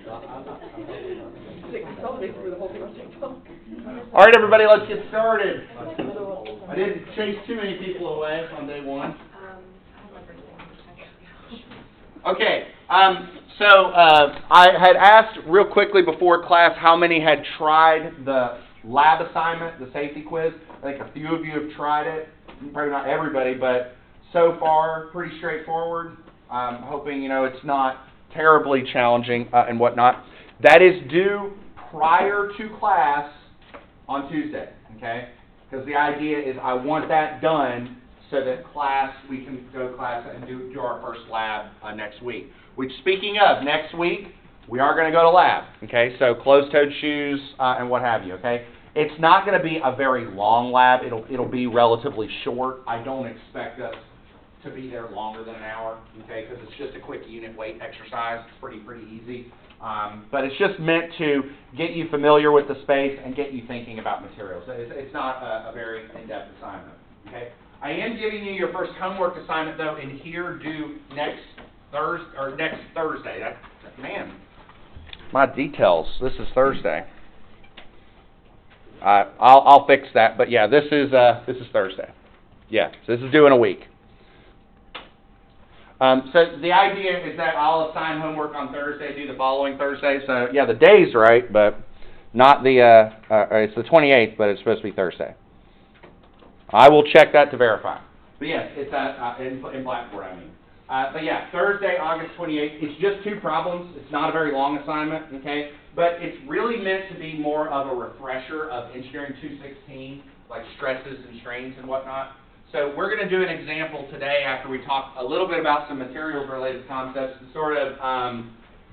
All right, everybody, let's get started. I didn't chase too many people away on day one. Okay, so I had asked real quickly before class how many had tried the lab assignment, the safety quiz. I think a few of you have tried it. Probably not everybody, but so far pretty straightforward. I'm hoping it's not terribly challenging and whatnot. That is due prior to class on Tuesday, okay? Because the idea is I want that done so that we can go to class and do our first lab next week. Which, speaking of, next week, we are going to go to lab, okay? So closed-toed shoes and what have you, okay? It's not going to be a very long lab. It'll be relatively short. I don't expect us to be there longer than an hour, okay? Because it's just a quick unit weight exercise. It's pretty easy. But it's just meant to get you familiar with the space and get you thinking about materials. It's not a very in-depth assignment, okay? I am giving you your first homework assignment, though, in here due next Thursday. Man, my details. This is Thursday. I'll fix that, but yeah, this is Thursday. Yeah, so this is due in a week. So the idea is that I'll assign homework on Thursday, do the following Thursday. So yeah, the day's right, but not it's the 28th, but it's supposed to be Thursday. I will check that to verify. But yes, it's in Blackboard, I mean. But yeah, Thursday, August 28th. It's just 2 problems. It's not a very long assignment, okay? But it's really meant to be more of a refresher of Engineering 216, like stresses and strains and whatnot. So we're going to do an example today after we talk a little bit about some materials-related concepts to sort of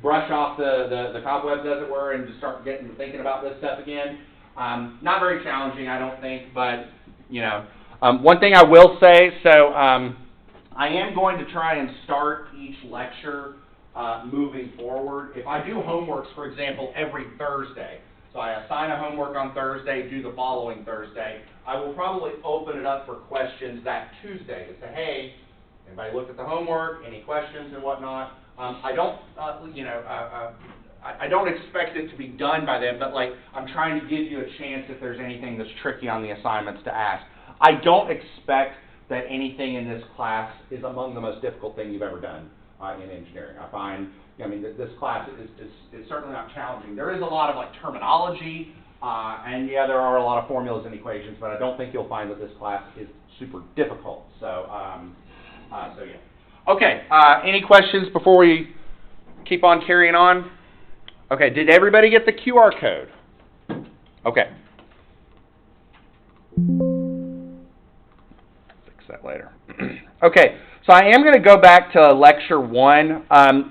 brush off the cobwebs, as it were, and just start thinking about this stuff again. Not very challenging, I don't think, but, one thing I will say, so I am going to try and start each lecture moving forward. If I do homeworks, for example, every Thursday, so I assign a homework on Thursday, do the following Thursday, I will probably open it up for questions that Tuesday to say, hey, anybody look at the homework, any questions and whatnot. I don't expect it to be done by then, but I'm trying to give you a chance if there's anything that's tricky on the assignments to ask. I don't expect that anything in this class is among the most difficult thing you've ever done in engineering. I find, this class is certainly not challenging. There is a lot of terminology, and yeah, there are a lot of formulas and equations, but I don't think you'll find that this class is super difficult. So yeah. Okay, any questions before we keep on carrying on? Okay, did everybody get the QR code? Okay. Fix that later. Okay, so I am going to go back to lecture 1.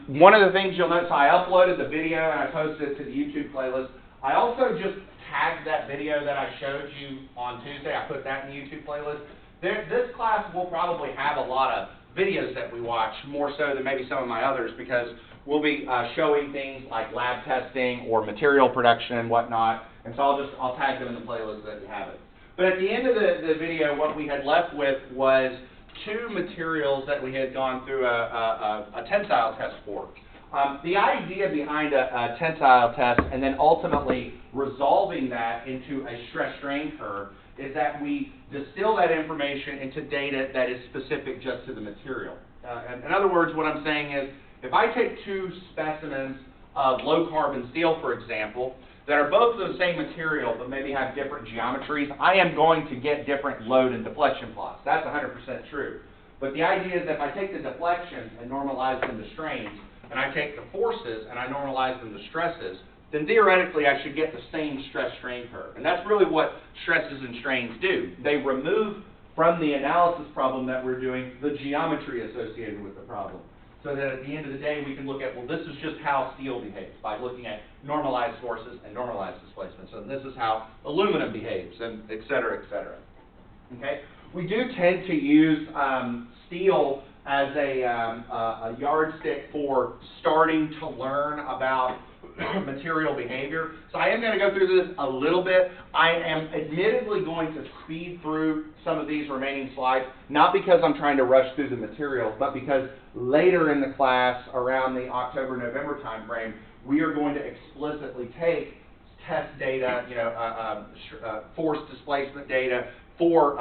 One of the things you'll notice, I uploaded the video and I posted it to the YouTube playlist. I also just tagged that video that I showed you on Tuesday. I put that in the YouTube playlist. This class will probably have a lot of videos that we watch, more so than maybe some of my others, because we'll be showing things like lab testing or material production and whatnot. And so I'll tag them in the playlist so that you have it. But at the end of the video, what we had left with was 2 materials that we had gone through a tensile test for. The idea behind a tensile test and then ultimately resolving that into a stress-strain curve is that we distill that information into data that is specific just to the material. In other words, what I'm saying is, if I take 2 specimens of low-carbon steel, for example, that are both the same material but maybe have different geometries, I am going to get different load and deflection plots. That's 100% true. But the idea is that if I take the deflections and normalize them to strains, and I take the forces and I normalize them to stresses, then theoretically I should get the same stress-strain curve. And that's really what stresses and strains do. They remove from the analysis problem that we're doing the geometry associated with the problem. So that at the end of the day, we can look at, well, this is just how steel behaves by looking at normalized forces and normalized displacements. And this is how aluminum behaves, and et cetera, et cetera. Okay? We do tend to use steel as a yardstick for starting to learn about material behavior. So I am going to go through this a little bit. I am admittedly going to speed through some of these remaining slides, not because I'm trying to rush through the material, but because later in the class, around the October-November time frame, we are going to explicitly take test data, force displacement data for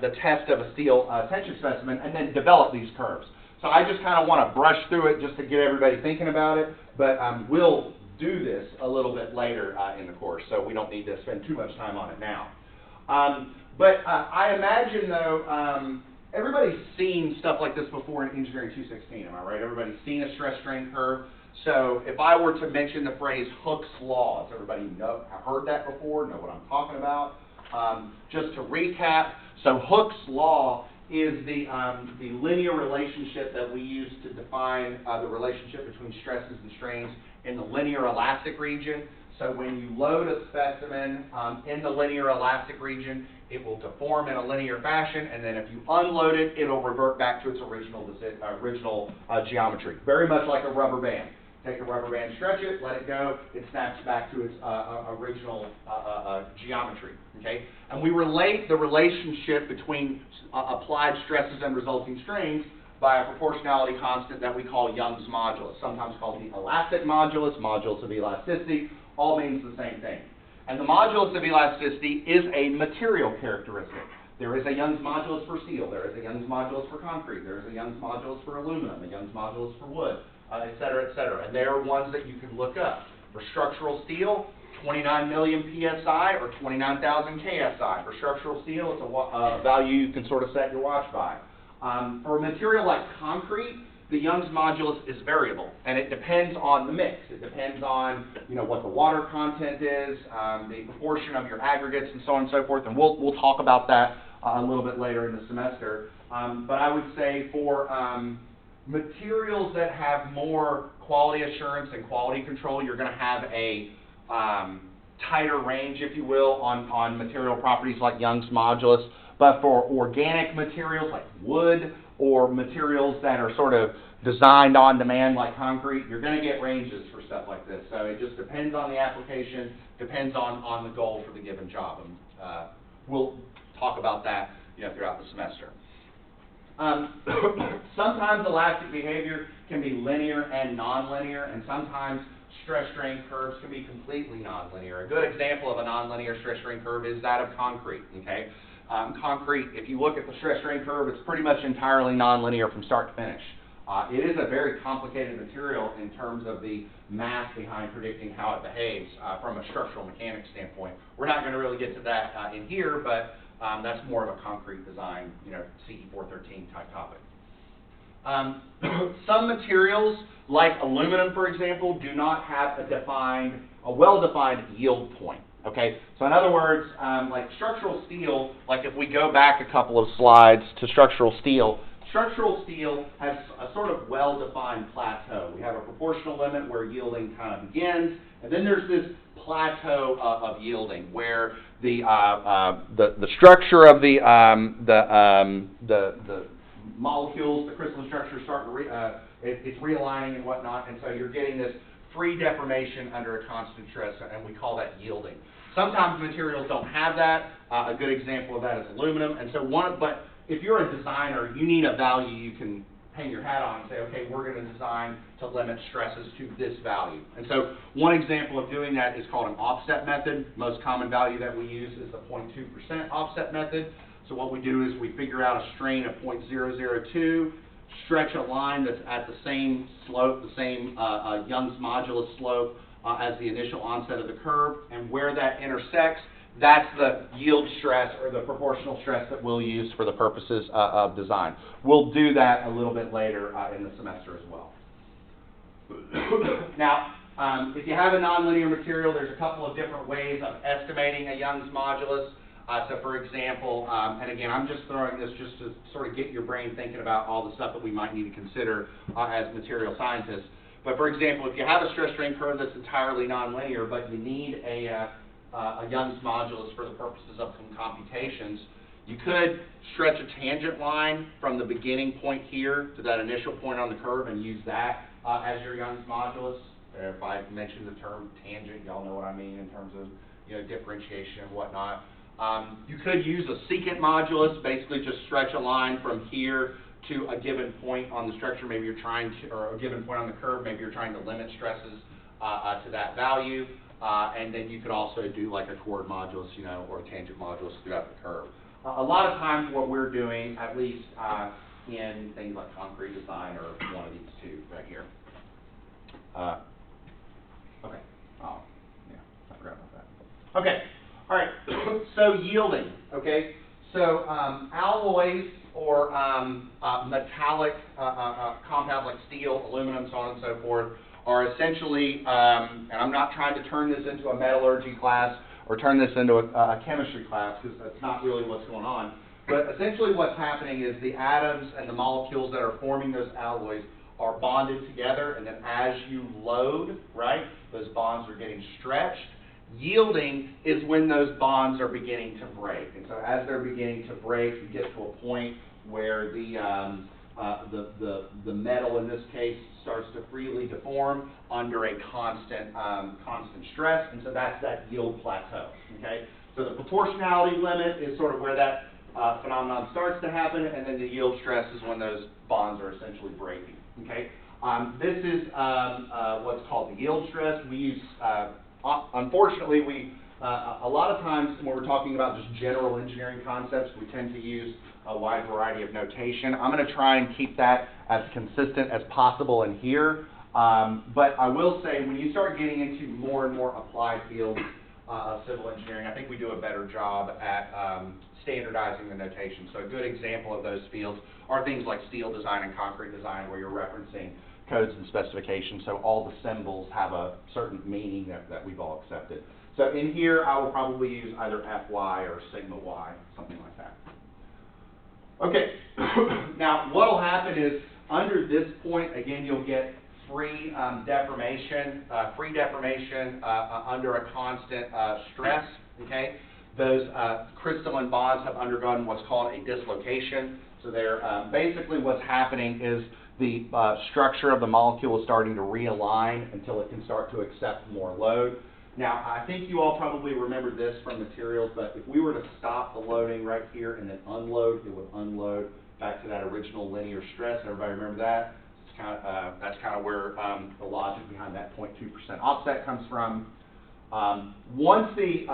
the test of a steel tension specimen, and then develop these curves. So I just kind of want to brush through it just to get everybody thinking about it, but we'll do this a little bit later in the course, so we don't need to spend too much time on it now. But I imagine, though, everybody's seen stuff like this before in Engineering 216, am I right? Everybody's seen a stress-strain curve. So if I were to mention the phrase Hooke's Law, does everybody know, have heard that before, know what I'm talking about? Just to recap, so Hooke's Law is the linear relationship that we use to define the relationship between stresses and strains in the linear elastic region. So when you load a specimen in the linear elastic region, it will deform in a linear fashion, and then if you unload it, it'll revert back to its original geometry. Very much like a rubber band. Take a rubber band, stretch it, let it go, it snaps back to its original geometry, okay? And we relate the relationship between applied stresses and resulting strains by a proportionality constant that we call Young's modulus, sometimes called the elastic modulus, modulus of elasticity, all means the same thing. And the modulus of elasticity is a material characteristic. There is a Young's modulus for steel, there is a Young's modulus for concrete, there is a Young's modulus for aluminum, a Young's modulus for wood, et cetera, et cetera. And they are ones that you can look up. For structural steel, 29 million PSI or 29,000 KSI. For structural steel, it's a value you can sort of set your watch by. For a material like concrete, the Young's modulus is variable, and it depends on the mix. It depends on, what the water content is, the proportion of your aggregates, and so on and so forth. And we'll talk about that a little bit later in the semester. But I would say for materials that have more quality assurance and quality control, you're going to have a tighter range, if you will, on material properties like Young's modulus. But for organic materials like wood or materials that are sort of designed on demand like concrete, you're going to get ranges for stuff like this. So it just depends on the application, depends on the goal for the given job. And we'll talk about that throughout the semester. Sometimes elastic behavior can be linear and nonlinear, and sometimes stress-strain curves can be completely nonlinear. A good example of a nonlinear stress-strain curve is that of concrete, okay? Concrete, if you look at the stress-strain curve, it's pretty much entirely nonlinear from start to finish. It is a very complicated material in terms of the math behind predicting how it behaves from a structural mechanics standpoint. We're not going to really get to that in here, but that's more of a concrete design, CE 413 type topic. Some materials, like aluminum, for example, do not have a well-defined yield point. Okay, so in other words, like structural steel, like if we go back a couple of slides to structural steel has a sort of well-defined plateau. We have a proportional limit where yielding kind of begins, and then there's this plateau of yielding where the structure of the molecules, the crystalline structure, it's realigning and whatnot, and so you're getting this free deformation under a constant stress, and we call that yielding. Sometimes materials don't have that. A good example of that is aluminum. And so but if you're a designer, you need a value you can hang your hat on and say, okay, we're going to design to limit stresses to this value. And so one example of doing that is called an offset method. Most common value that we use is the 0.2% offset method. So what we do is we figure out a strain of 0.002, stretch a line that's at the same slope, the same Young's modulus slope as the initial onset of the curve, and where that intersects, that's the yield stress or the proportional stress that we'll use for the purposes of design. We'll do that a little bit later in the semester as well. Now, if you have a nonlinear material, there's a couple of different ways of estimating a Young's modulus. So for example, and again, I'm just throwing this just to sort of get your brain thinking about all the stuff that we might need to consider as material scientists. But for example, if you have a stress-strain curve that's entirely nonlinear, but you need a Young's modulus for the purposes of some computations, you could stretch a tangent line from the beginning point here to that initial point on the curve and use that as your Young's modulus. If I mention the term tangent, y'all know what I mean in terms of differentiation and whatnot. You could use a secant modulus, basically just stretch a line from here to a given point on the structure. Maybe you're trying to, or a given point on the curve, maybe you're trying to limit stresses to that value. And then you could also do like a chord modulus, you know, or a tangent modulus throughout the curve. A lot of times what we're doing, at least in things like concrete design, or one of these two right here. Okay. Oh, yeah, I forgot about that. Okay. All right. So yielding. Okay. So alloys or metallic compounds like steel, aluminum, so on and so forth, are essentially, and I'm not trying to turn this into a metallurgy class or turn this into a chemistry class, because that's not really what's going on. But essentially what's happening is the atoms and the molecules that are forming those alloys are bonded together, and then as you load, right, those bonds are getting stretched. Yielding is when those bonds are beginning to break. And so as they're beginning to break, you get to a point where the metal in this case starts to freely deform under a constant stress, and so that's that yield plateau. Okay, so the proportionality limit is sort of where that phenomenon starts to happen, and then the yield stress is when those bonds are essentially breaking. Okay, this is what's called the yield stress. We use unfortunately, a lot of times when we're talking about just general engineering concepts, we tend to use a wide variety of notation. I'm going to try and keep that as consistent as possible in here. But I will say, when you start getting into more and more applied fields of civil engineering, I think we do a better job at standardizing the notation. So a good example of those fields are things like steel design and concrete design, where you're referencing codes and specifications, so all the symbols have a certain meaning that we've all accepted. So in here, I will probably use either Fy or sigma y, something like that. Okay, now what will happen is, under this point, again, you'll get free deformation under a constant stress, okay? Those crystalline bonds have undergone what's called a dislocation. So they're basically what's happening is the structure of the molecule is starting to realign until it can start to accept more load. Now, I think you all probably remember this from materials, but if we were to stop the loading right here and then unload, it would unload back to that original linear stress. Everybody remember that? It's that's kind of where the logic behind that 0.2% offset comes from. Once the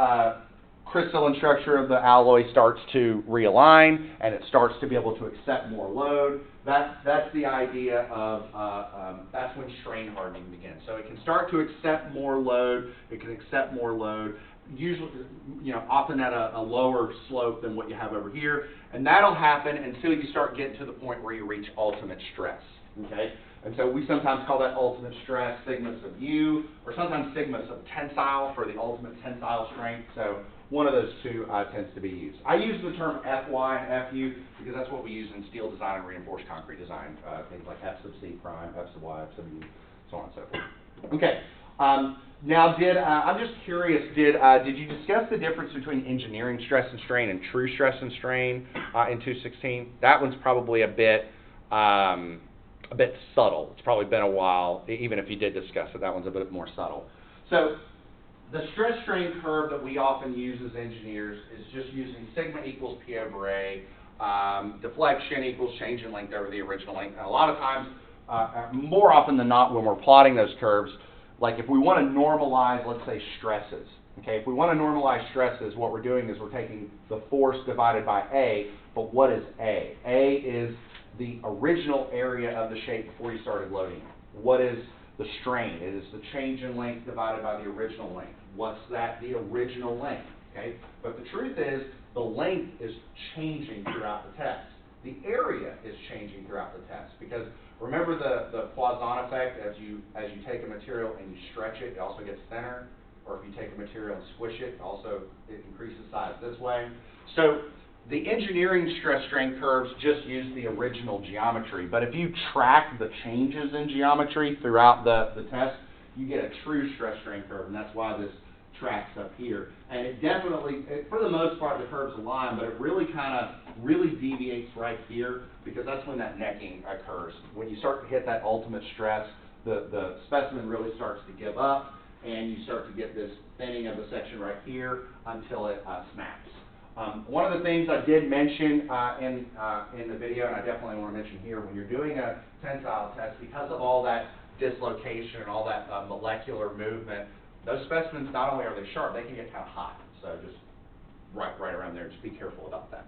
crystalline structure of the alloy starts to realign and it starts to be able to accept more load, that's the idea of, that's when strain hardening begins. So it can start to accept more load, usually, often at a lower slope than what you have over here, and that'll happen until you start getting to the point where you reach ultimate stress, okay? And so we sometimes call that ultimate stress sigma sub u, or sometimes sigma sub tensile for the ultimate tensile strength. So one of those two tends to be used. I use the term Fy and Fu because that's what we use in steel design and reinforced concrete design, things like F sub C prime, F sub Y, F sub U, so on and so forth. Okay. Now, I'm just curious, did you discuss the difference between engineering stress and strain and true stress and strain in 216? That one's probably a bit subtle. It's probably been a while, even if you did discuss it. That one's a bit more subtle. So the stress strain curve that we often use as engineers is just using sigma equals P over A, deflection equals change in length over the original length. And a lot of times, more often than not, when we're plotting those curves, like if we want to normalize, let's say, stresses, okay? If we want to normalize stresses, what we're doing is we're taking the force divided by A, but what is A? A is the original area of the shape before you started loading it. What is the strain? It is the change in length divided by the original length. What's that? The original length, okay? But the truth is, the length is changing throughout the test. The area is changing throughout the test, because remember the Poisson effect, as you take a material and you stretch it, it also gets thinner, or if you take a material and squish it, it increases size this way. So the engineering stress strain curves just use the original geometry, but if you track the changes in geometry throughout the test, you get a true stress strain curve, and that's why this tracks up here. And it definitely, for the most part, the curves align, but it really deviates right here, because that's when that necking occurs. When you start to hit that ultimate stress, the specimen really starts to give up, and you start to get this thinning of the section right here until it snaps. One of the things I did mention in the video, and I definitely want to mention here, when you're doing a tensile test, because of all that dislocation and all that molecular movement, those specimens, not only are they sharp, they can get kind of hot. So just right around there, just be careful about that.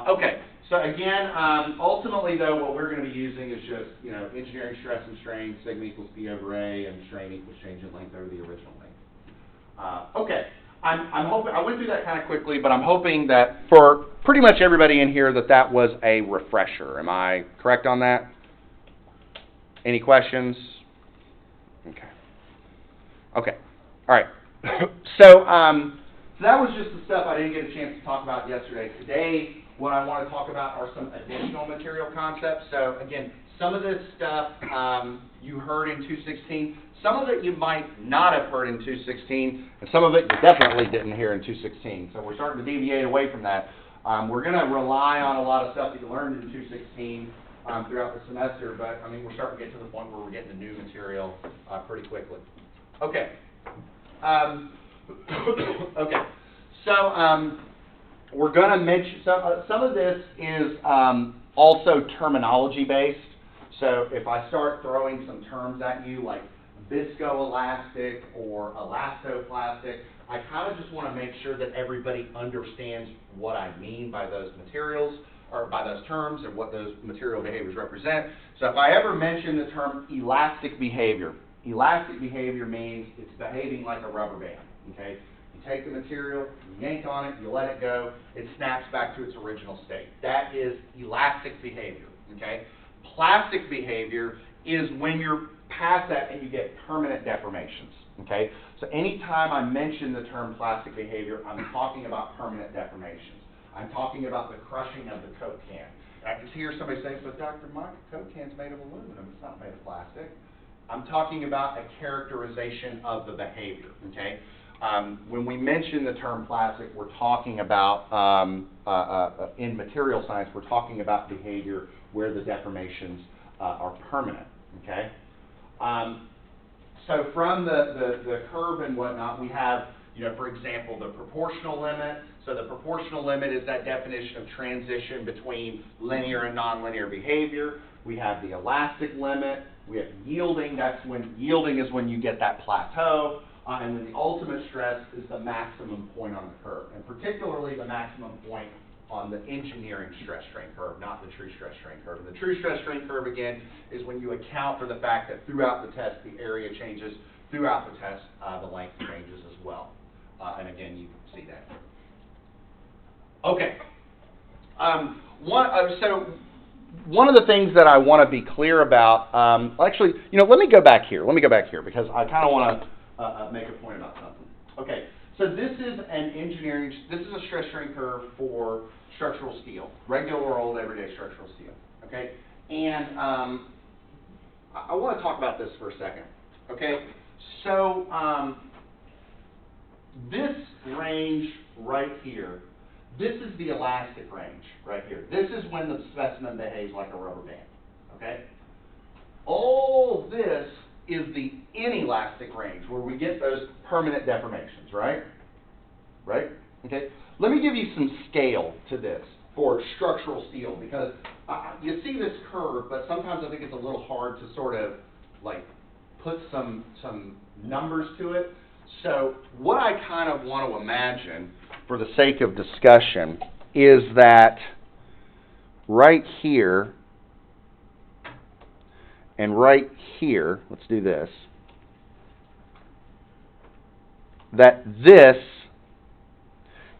Okay, so again, ultimately though, what we're going to be using is just, engineering stress and strain, sigma equals P over A, and strain equals change in length over the original length. Okay, I'm hoping, I went through that kind of quickly, but I'm hoping that for pretty much everybody in here that was a refresher. Am I correct on that? Any questions? Okay. Okay, all right. So that was just the stuff I didn't get a chance to talk about yesterday. Today, what I want to talk about are some additional material concepts. So again, some of this stuff you heard in 216. Some of it you might not have heard in 216, and some of it you definitely didn't hear in 216. So we're starting to deviate away from that. We're going to rely on a lot of stuff that you learned in 216 throughout the semester, but I mean, we're starting to get to the point where we're getting the new material pretty quickly. Okay. Okay. So we're going to mention some of this is also terminology based. So if I start throwing some terms at you like viscoelastic or elastoplastic, I kind of just want to make sure that everybody understands what I mean by those materials or by those terms and what those material behaviors represent. So if I ever mention the term elastic behavior means it's behaving like a rubber band, okay? You take the material, you yank on it, you let it go, it snaps back to its original state. That is elastic behavior, okay? Plastic behavior is when you're past that and you get permanent deformations, okay? So anytime I mention the term plastic behavior, I'm talking about permanent deformations. I'm talking about the crushing of the Coke can. And I can hear somebody saying, but Dr. Mike, a Coke can's made of aluminum, it's not made of plastic. I'm talking about a characterization of the behavior, okay? When we mention the term plastic, we're talking about, in material science, we're talking about behavior where the deformations are permanent, okay? So from the curve and whatnot, we have, for example, the proportional limit. So the proportional limit is that definition of transition between linear and nonlinear behavior. We have the elastic limit. We have yielding. Yielding is when you get that plateau. And then the ultimate stress is the maximum point on the curve, and particularly the maximum point on the engineering stress-strain curve, not the true stress-strain curve. And the true stress-strain curve, again, is when you account for the fact that throughout the test, the area changes. Throughout the test, the length changes as well. And again, you can see that. Okay. So one of the things that I want to be clear about, actually, let me go back here. Because I kind of want to make a point about something. Okay. So this is a stress-strain curve for structural steel, regular old everyday structural steel, okay? And I want to talk about this for a second, okay? So this range right here, this is the elastic range right here. This is when the specimen behaves like a rubber band, okay? All this is the inelastic range, where we get those permanent deformations, right? Right? Okay. Let me give you some scale to this for structural steel, because you see this curve, but sometimes I think it's a little hard to sort of like put some numbers to it. So what I kind of want to imagine, for the sake of discussion, is that right here and right here, let's do this, that this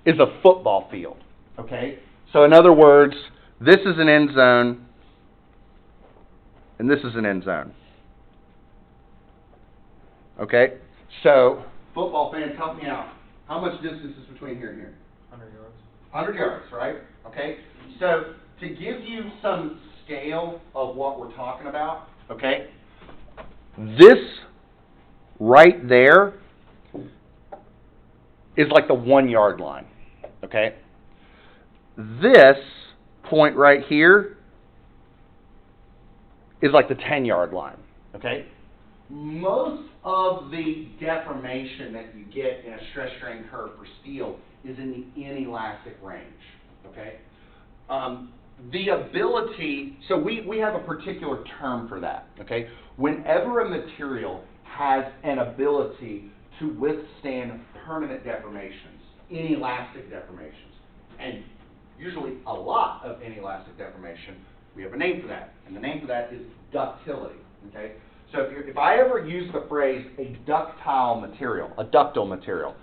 is a football field, okay? So in other words, this is an end zone, and this is an end zone. Okay? So, football fans, help me out. How much distance is between here and here? 100 yards. 100 yards, right? Okay? So, to give you some scale of what we're talking about, okay, this right there is like the 1 yard line, okay? This point right here is like the 10 yard line, okay? Most of the deformation that you get in a stress-strain curve for steel is in the inelastic range, okay? the ability, so we have a particular term for that, okay? Whenever a material has an ability to withstand permanent deformations, inelastic deformations, and usually a lot of inelastic deformation, we have a name for that, and the name for that is ductility, okay? So if I ever use the phrase a ductile material, a ductile material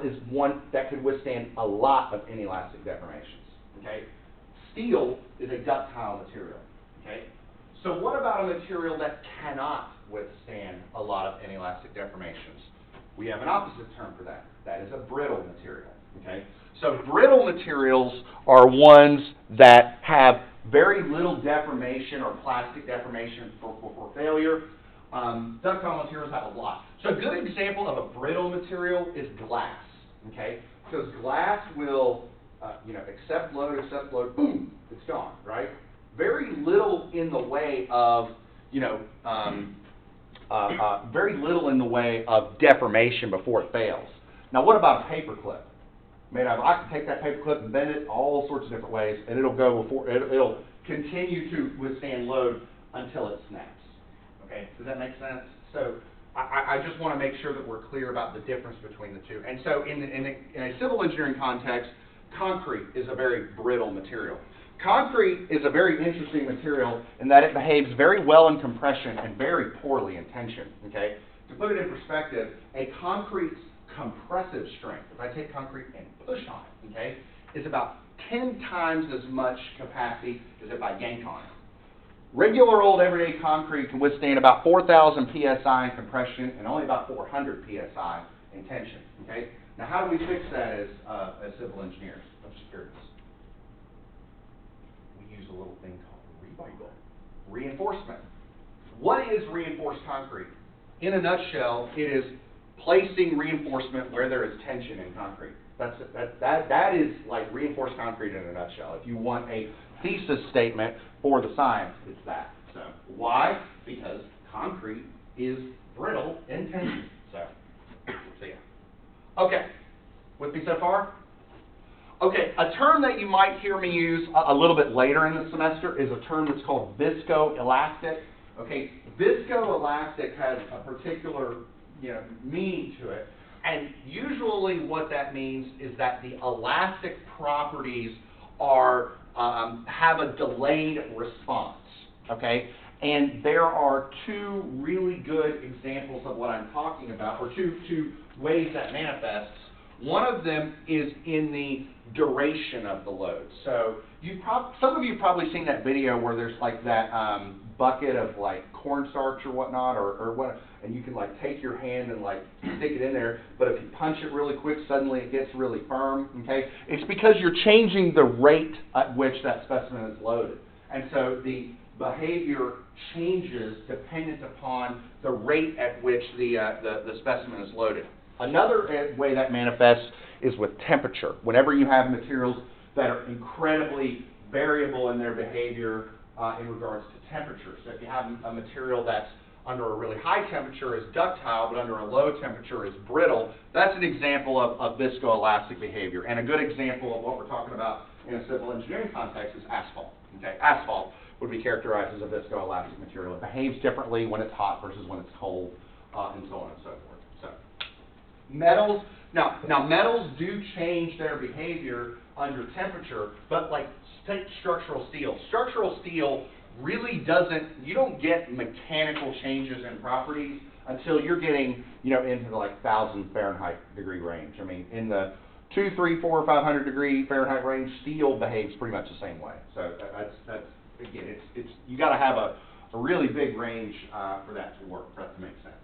is one that could withstand a lot of inelastic deformations, okay? Steel is a ductile material, okay? So what about a material that cannot withstand a lot of inelastic deformations? We have an opposite term for that. That is a brittle material, okay? So brittle materials are ones that have very little deformation or plastic deformation for failure. Ductile materials have a lot. So a good example of a brittle material is glass, okay? Because glass will, accept load, boom, it's gone, right? Very little in the way of, very little in the way of deformation before it fails. Now, what about a paper clip? I can take that paper clip and bend it all sorts of different ways, and it'll continue to withstand load until it snaps. Okay, does that make sense? So I just want to make sure that we're clear about the difference between the two. And so in a civil engineering context, concrete is a very brittle material. Concrete is a very interesting material in that it behaves very well in compression and very poorly in tension. Okay, to put it in perspective, a concrete's compressive strength, if I take concrete and push on it, okay, is about 10 times as much capacity as if I yank on it. Regular old everyday concrete can withstand about 4,000 psi in compression and only about 400 psi in tension. Okay. Now, how do we fix that as civil engineers? I'm just curious. We use a little thing called reinforcement. What is reinforced concrete? In a nutshell, it is placing reinforcement where there is tension in concrete. That is like reinforced concrete in a nutshell. If you want a thesis statement for the science, it's that. So why? Because concrete is brittle in tension. So yeah. Okay, with me so far? Okay, a term that you might hear me use a little bit later in the semester is a term that's called viscoelastic. Okay, viscoelastic has a particular meaning to it. And usually what that means is that the elastic properties are have a delayed response, okay? And there are two really good examples of what I'm talking about, or two ways that manifests. One of them is in the duration of the load. So some of you have probably seen that video where there's like that bucket of like cornstarch or whatnot, or what, and you can like take your hand and like stick it in there, but if you punch it really quick, suddenly it gets really firm, okay? It's because you're changing the rate at which that specimen is loaded. And so the behavior changes dependent upon the rate at which the specimen is loaded. Another way that manifests is with temperature. Whenever you have materials that are incredibly variable in their behavior in regards to temperature. So if you have a material that's under a really high temperature is ductile, but under a low temperature is brittle, that's an example of viscoelastic behavior. And a good example of what we're talking about in a civil engineering context is asphalt. Okay? Asphalt would be characterized as a viscoelastic material. It behaves differently when it's hot versus when it's cold, and so on and so forth. So, metals, now metals do change their behavior under temperature, but like take structural steel. Structural steel really you don't get mechanical changes in properties until you're getting, into the like 1,000 Fahrenheit degree range. I mean, in the 2, 3, 4, 500 degree Fahrenheit range, steel behaves pretty much the same way. So that's again, it's you got to have a really big range for that to work, for that to make sense.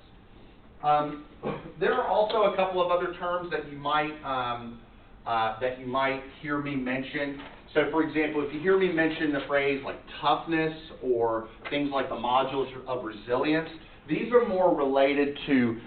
There are also a couple of other terms that you might hear me mention. So, for example, if you hear me mention the phrase like toughness or things like the modulus of resilience, these are more related to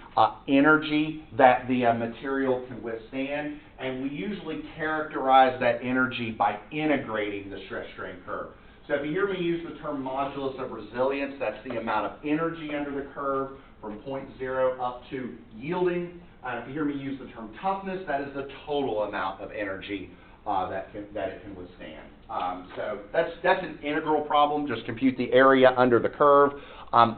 energy that the material can withstand, and we usually characterize that energy by integrating the stress-strain curve. So if you hear me use the term modulus of resilience, that's the amount of energy under the curve from point 0 up to yielding. If you hear me use the term toughness, that is the total amount of energy that it can withstand. So that's an integral problem. Just compute the area under the curve.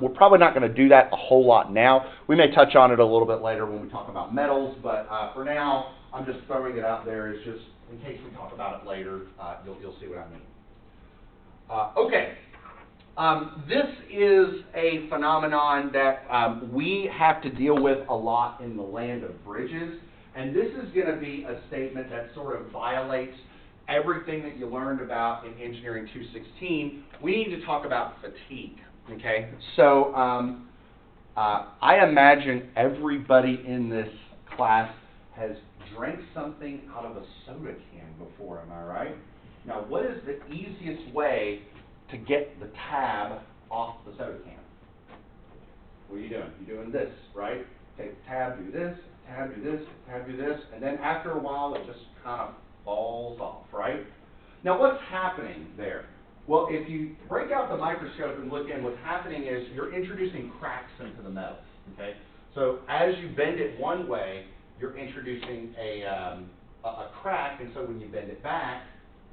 We're probably not going to do that a whole lot now. We may touch on it a little bit later when we talk about metals, but for now, I'm just throwing it out there. It's just in case we talk about it later, you'll see what I mean. Okay. This is a phenomenon that we have to deal with a lot in the land of bridges, and this is going to be a statement that sort of violates everything that you learned about in Engineering 216. We need to talk about fatigue, okay? So I imagine everybody in this class has drank something out of a soda can before, am I right? Now, what is the easiest way to get the tab off the soda can? What are you doing? You're doing this, right? Take the tab, do this, tab, do this, tab, do this, and then after a while it just kind of falls off, right? Now what's happening there? Well, if you break out the microscope and look in, what's happening is you're introducing cracks into the metal, okay? So as you bend it one way, you're introducing a crack, and so when you bend it back,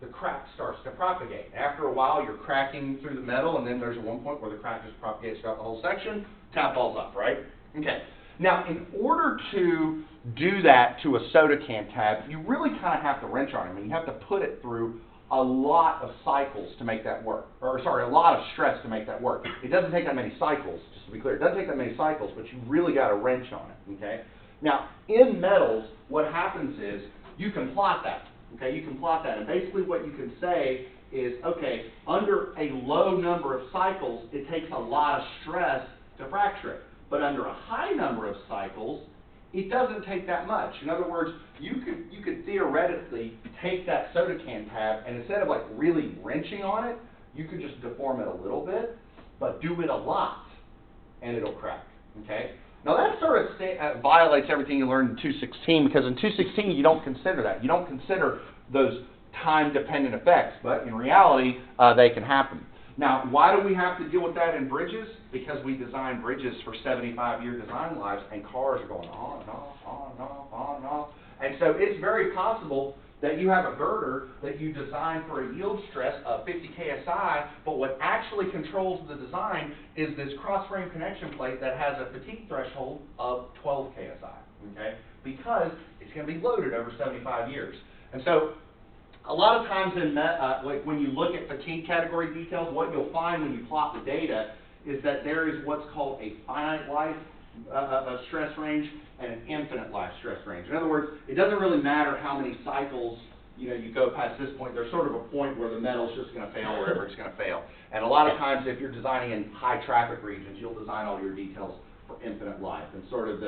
the crack starts to propagate. After a while, you're cracking through the metal, and then there's one point where the crack just propagates throughout the whole section, tab falls off, right? Okay. Now, in order to do that to a soda can tab, you really kind of have to wrench on it. I mean, you have to put it through a lot of cycles to make that work. Or, sorry, a lot of stress to make that work. It doesn't take that many cycles, just to be clear. It doesn't take that many cycles, but you really got to wrench on it, okay? Now, in metals, what happens is you can plot that. Okay, you can plot that, and basically what you can say is, okay, under a low number of cycles, it takes a lot of stress to fracture it. But under a high number of cycles, it doesn't take that much. In other words, you could theoretically take that soda can tab, and instead of like really wrenching on it, you could just deform it a little bit, but do it a lot, and it'll crack, okay? Now that sort of violates everything you learned in 216, because in 216 you don't consider that. You don't consider those time-dependent effects, but in reality they can happen. Now, why do we have to deal with that in bridges? Because we design bridges for 75-year design lives, and cars are going on and off, on and off, on and off. And so it's very possible that you have a girder that you design for a yield stress of 50 KSI, but what actually controls the design is this cross-frame connection plate that has a fatigue threshold of 12 KSI, okay? Because it's going to be loaded over 75 years. And so a lot of times in like when you look at fatigue category details, what you'll find when you plot the data is that there is what's called a finite life stress range and an infinite life stress range. In other words, it doesn't really matter how many cycles you go past this point. There's sort of a point where the metal's just going to fail wherever it's going to fail. And a lot of times, if you're designing in high traffic regions, you'll design all your details for infinite life. And sort of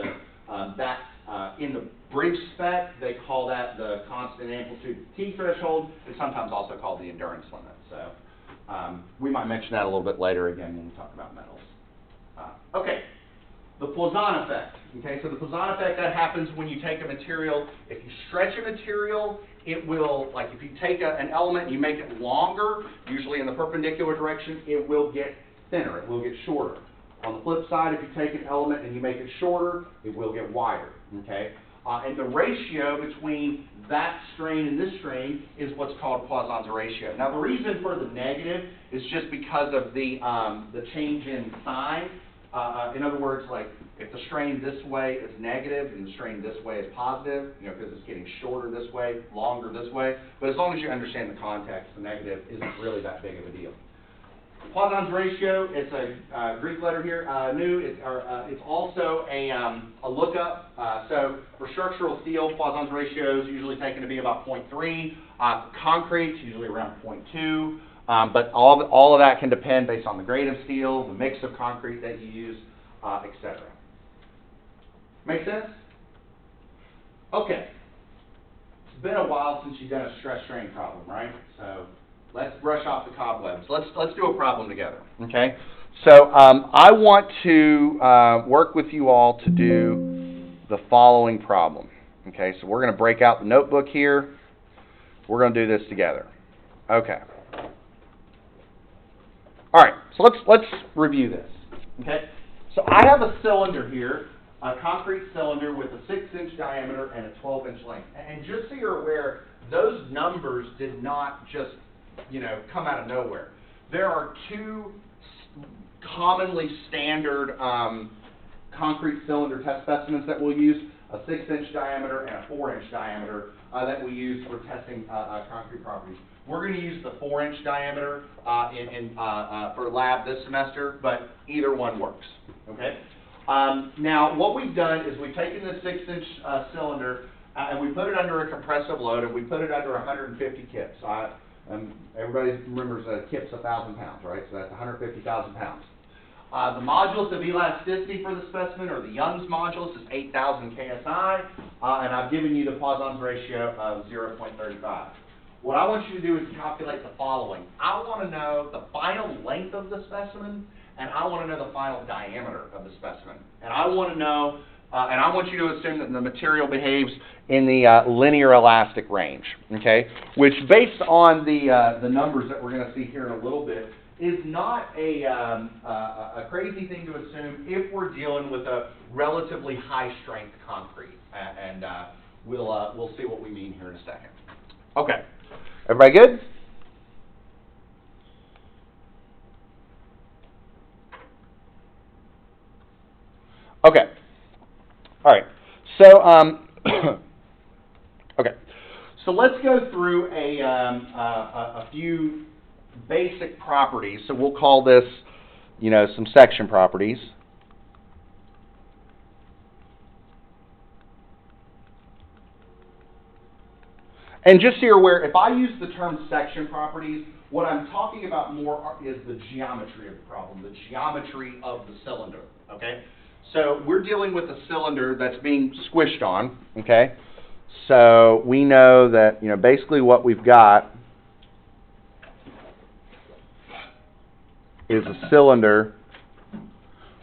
in the bridge spec, they call that the constant amplitude fatigue threshold. It's sometimes also called the endurance limit. So we might mention that a little bit later again when we talk about metals. Okay. The Poisson effect. Okay, so the Poisson effect, that happens when you take a material. If you stretch a material, it will, like if you take an element and you make it longer, usually in the perpendicular direction, it will get thinner, it will get shorter. On the flip side, if you take an element and you make it shorter, it will get wider. Okay, and the ratio between that strain and this strain is what's called Poisson's ratio. Now, the reason for the negative is just because of the change in sign. In other words, like if the strain this way is negative and the strain this way is positive, because it's getting shorter this way, longer this way. But as long as you understand the context, the negative isn't really that big of a deal. Poisson's ratio, it's a Greek letter here, nu. It's also a lookup. So for structural steel, Poisson's ratio is usually taken to be about 0.3. Concrete, usually around 0.2. But all of that can depend based on the grade of steel, the mix of concrete that you use, etc. Make sense? Okay. It's been a while since you've done a stress strain problem, right? So let's brush off the cobwebs. Let's do a problem together. Okay. So I want to work with you all to do the following problem. Okay. So we're going to break out the notebook here. We're going to do this together. Okay. All right, so let's review this. Okay, so I have a cylinder here a concrete cylinder with a 6-inch diameter and a 12-inch length. And just so you're aware, those numbers did not just, come out of nowhere. There are two commonly standard concrete cylinder test specimens that we'll use, a 6-inch diameter and a 4-inch diameter that we use for testing concrete properties. We're going to use the 4-inch diameter for lab this semester, but either one works, okay? Now, what we've done is we've taken this 6-inch cylinder and we put it under a compressive load, and we put it under 150 kips. Everybody remembers a kip's 1,000 pounds, right? So that's 150,000 pounds. The modulus of elasticity for the specimen, or the Young's modulus, is 8,000 KSI, and I've given you the Poisson's ratio of 0.35. What I want you to do is calculate the following. I want to know the final length of the specimen, and I want to know the final diameter of the specimen. And I want to know, and I want you to assume that the material behaves in the linear elastic range, okay? Which, based on the numbers that we're going to see here in a little bit, is not a crazy thing to assume if we're dealing with a relatively high-strength concrete. And we'll see what we mean here in a second. Okay. Everybody good? Okay. All right. So, okay. So let's go through a few basic properties. So we'll call this, some section properties. And just so you're aware, if I use the term section properties, what I'm talking about more is the geometry of the problem, the geometry of the cylinder, okay? So we're dealing with a cylinder that's being squished on, okay? So we know that, basically what we've got is a cylinder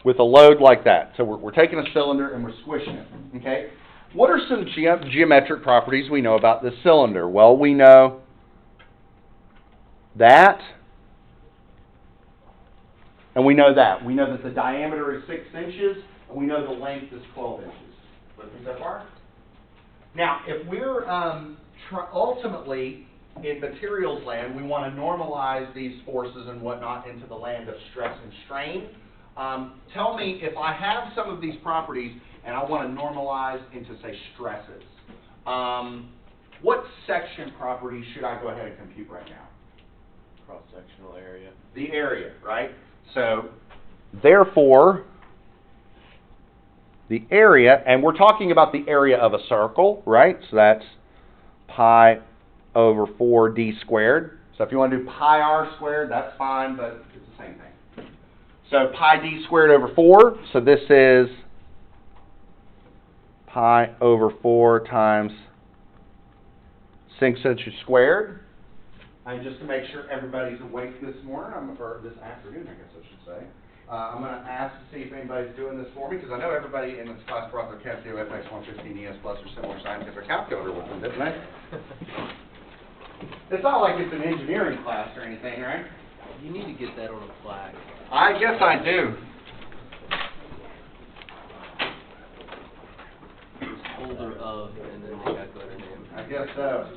with a load like that. So we're taking a cylinder and we're squishing it, okay? What are some geometric properties we know about this cylinder? Well, we know that, and we know that. We know that the diameter is 6 inches, and we know the length is 12 inches. With me so far? Now, if we're ultimately in materials land, we want to normalize these forces and whatnot into the land of stress and strain. Tell me, if I have some of these properties and I want to normalize into, say, stresses, what section property should I go ahead and compute right now? Cross-sectional area. The area, right? So, therefore, the area, and we're talking about the area of a circle, right? So that's pi over 4d squared. So if you want to do pi r squared, that's fine, but it's the same thing. So pi d squared over 4, so this is pi over 4 times 6 inches squared. And just to make sure everybody's awake this morning, or this afternoon, I guess I should say, I'm going to ask to see if anybody's doing this for me, because I know everybody in this class brought their Casio FX115 ES Plus or similar scientific calculator with them, didn't they? It's not like it's an engineering class or anything, right? You need to get that on a plaque. I guess I do. Holder of, and then the calculator name. I guess so.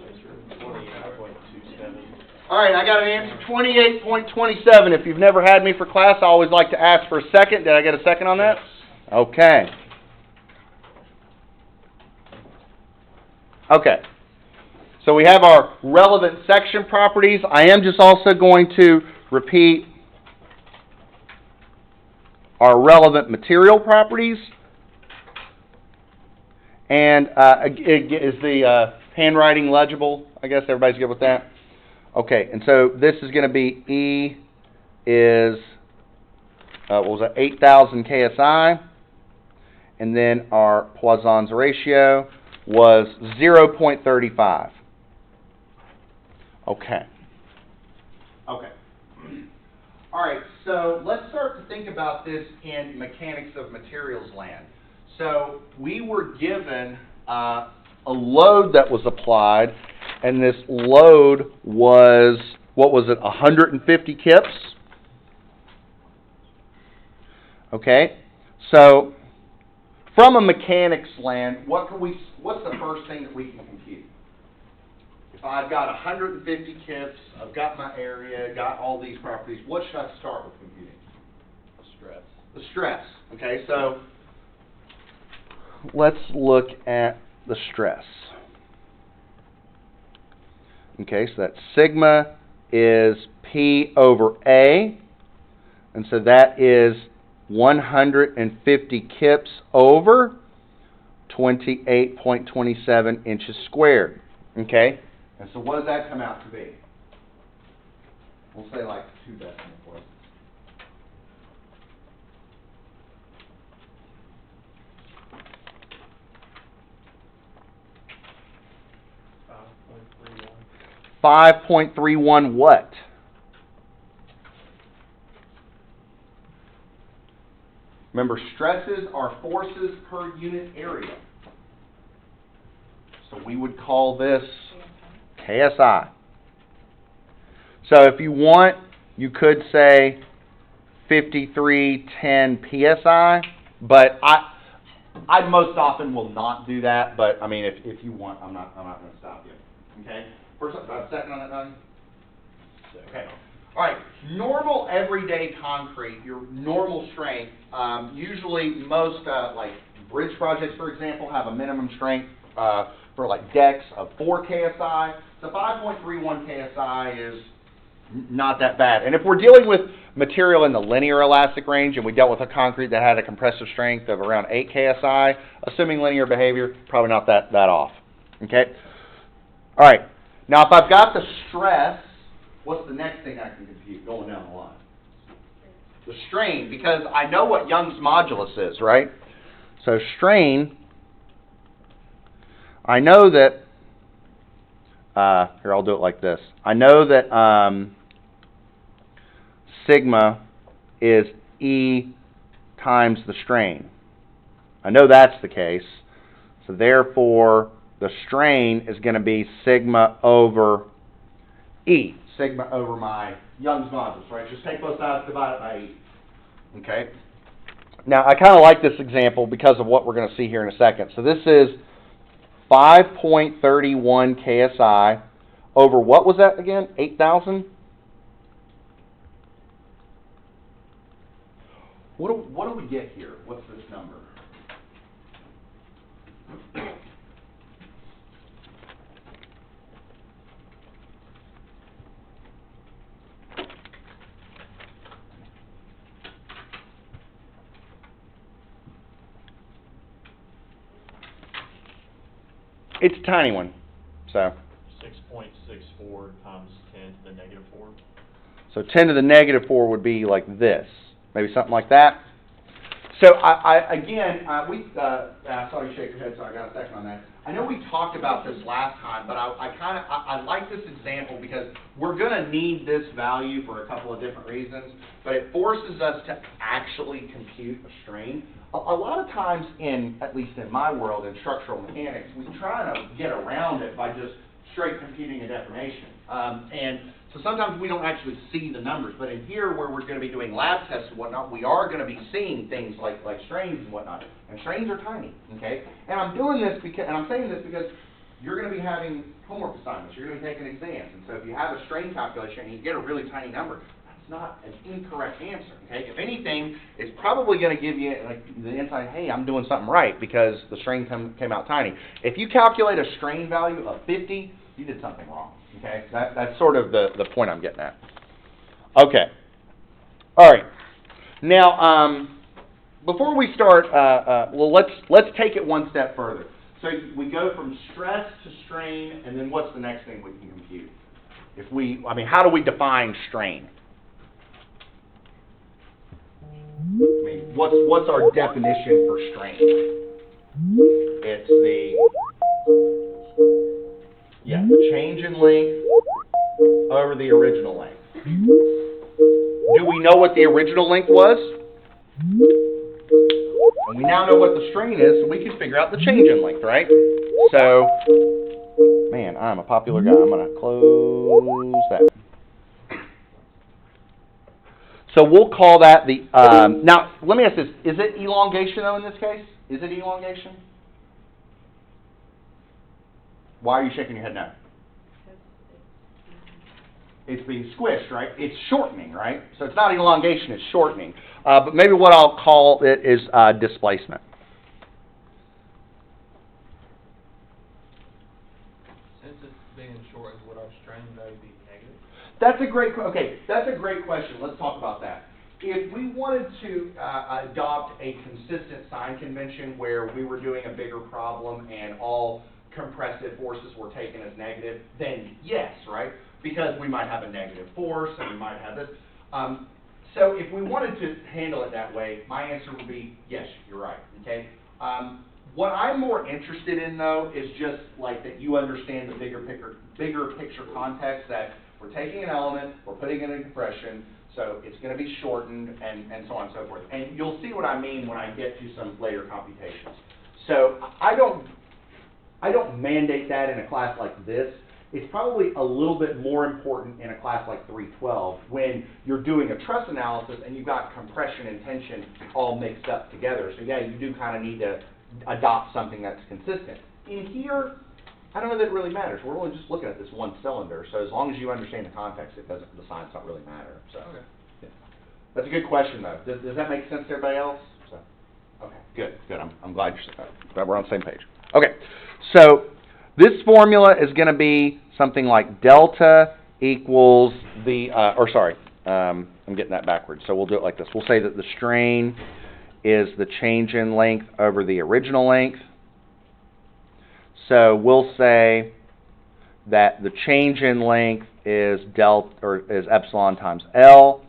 28.27. All right, I got an answer, 28.27. If you've never had me for class, I always like to ask for a second. Did I get a second on that? Okay. Okay. So we have our relevant section properties. I am just also going to repeat our relevant material properties. And is the handwriting legible? I guess everybody's good with that? Okay, and so this is going to be E is, what was it, 8,000 KSI. And then our Poisson's ratio was 0.35. Okay. Okay. All right, so let's start to think about this in mechanics of materials land. So we were given a load that was applied, and this load was, what was it, 150 kips? Okay, so from a mechanic's land, what's the first thing that we can compute? If I've got 150 kips, I've got my area, got all these properties, what should I start with computing? Stress. The stress. Okay, so let's look at the stress. Okay, so that sigma is P over A, and so that is 150 kips over 28.27 inches squared. Okay, and so what does that come out to be? We'll say like 2 decimal places. $5.31 what? Remember, stresses are forces per unit area. So we would call this KSI. So if you want, you could say 5310 PSI, but I most often will not do that, but I mean, if you want, I'm not going to stop you. Okay? First, second on that, Donnie? Okay. All right. Normal everyday concrete, your normal strength, usually most like bridge projects, for example, have a minimum strength for like decks of 4 KSI. So 5.31 KSI is not that bad. And if we're dealing with material in the linear elastic range, and we dealt with a concrete that had a compressive strength of around 8 KSI, assuming linear behavior, probably not that off. Okay? All right. Now, if I've got the stress, what's the next thing I can compute going down the line? The strain, because I know what Young's modulus is, right? So strain, I know that, here, I'll do it like this. I know that sigma is E times the strain. I know that's the case. So therefore, the strain is going to be sigma over E. Sigma over my Young's modulus, right? Just take both sides, divide it by E. Okay? Now, I kind of like this example because of what we're going to see here in a second. So this is 5.31 KSI over, what was that again? 8,000? What do we get here? What's this number? It's a tiny one, so. 6.64 times 10 to the negative 4. So 10 to the negative 4 would be like this, maybe something like that. So I saw you shake your head, so I got a second on that. I know we talked about this last time, but I like this example because we're going to need this value for a couple of different reasons, but it forces us to actually compute a strain. A lot of times, at least in my world, in structural mechanics, we try to get around it by just straight computing a deformation. And so sometimes we don't actually see the numbers, but in here where we're going to be doing lab tests and whatnot, we are going to be seeing things like strains and whatnot. And strains are tiny, okay? And I'm doing this because, and I'm saying this because you're going to be having homework assignments, you're going to be taking exams, and so if you have a strain calculation and you get a really tiny number, that's not an incorrect answer, okay? If anything, it's probably going to give you like the insight, hey, I'm doing something right because the strain came out tiny. If you calculate a strain value of 50, you did something wrong, okay? That's sort of the point I'm getting at. Okay. All right. Now, before we start, well, let's take it one step further. So we go from stress to strain, and then what's the next thing we can compute? How do we define strain? What's our definition for strain? It's the change in length over the original length. Do we know what the original length was? And we now know what the strain is, so we can figure out the change in length, right? So, man, I'm a popular guy. I'm going to close that. So we'll call that the, now, let me ask this. Is it elongation, though, in this case? Is it elongation? Why are you shaking your head no? It's being squished, right? It's shortening, right? So it's not elongation, it's shortening. But maybe what I'll call it is displacement. Since it's being shortened, would our strain value be negative? That's a great, okay, that's a great question. Let's talk about that. If we wanted to adopt a consistent sign convention where we were doing a bigger problem and all compressive forces were taken as negative, then yes, right? Because we might have a negative force and we might have this. So if we wanted to handle it that way, my answer would be yes, you're right, okay? What I'm more interested in, though, is just like that you understand the bigger picture context, that we're taking an element, we're putting it in compression, so it's going to be shortened, and so on and so forth. And you'll see what I mean when I get to some later computations. So I don't mandate that in a class like this. It's probably a little bit more important in a class like 312 when you're doing a truss analysis and you've got compression and tension all mixed up together. So yeah, you do kind of need to adopt something that's consistent. In here, I don't know that it really matters. We're only just looking at this one cylinder, so as long as you understand the context, it doesn't, the signs don't really matter. So Okay. yeah. That's a good question, though. Does that make sense to everybody else? So, okay, good. I'm glad glad we're on the same page. Okay, so this formula is going to be something like delta equals the, I'm getting that backwards, so we'll do it like this. We'll say that the strain is the change in length over the original length. So we'll say that the change in length is is epsilon times L.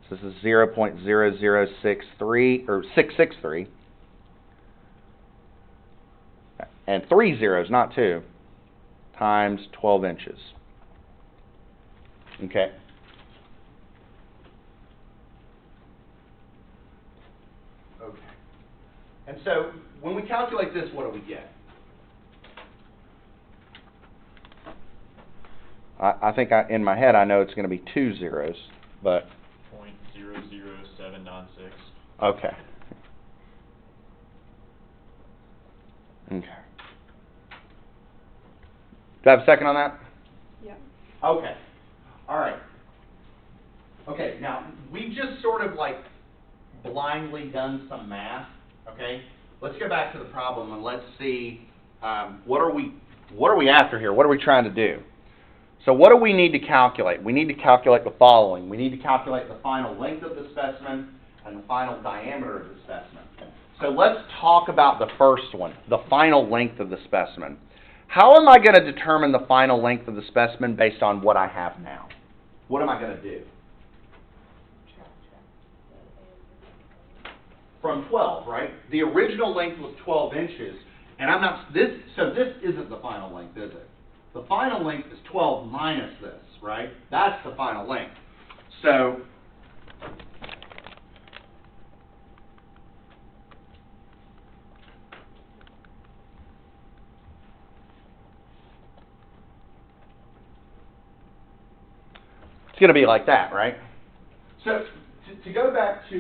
So this is 0.0063 or 663. And 3 zeros, not 2, times 12 inches. Okay. Okay. And so when we calculate this, what do we get? I think in my head I know it's going to be 2 zeros, but 0.00796. okay. Okay. Do I have a second on that? Yeah. Okay. All right. Okay, now, we've just sort of like blindly done some math, okay? Let's go back to the problem and let's see, what are we after here? What are we trying to do? So what do we need to calculate? We need to calculate the following. We need to calculate the final length of the specimen and the final diameter of the specimen. So let's talk about the first one, the final length of the specimen. How am I going to determine the final length of the specimen based on what I have now? What am I going to do? From 12, right? The original length was 12 inches, and so this isn't the final length, is it? The final length is 12 minus this, right? That's the final length. So it's going to be like that, right? So to go back to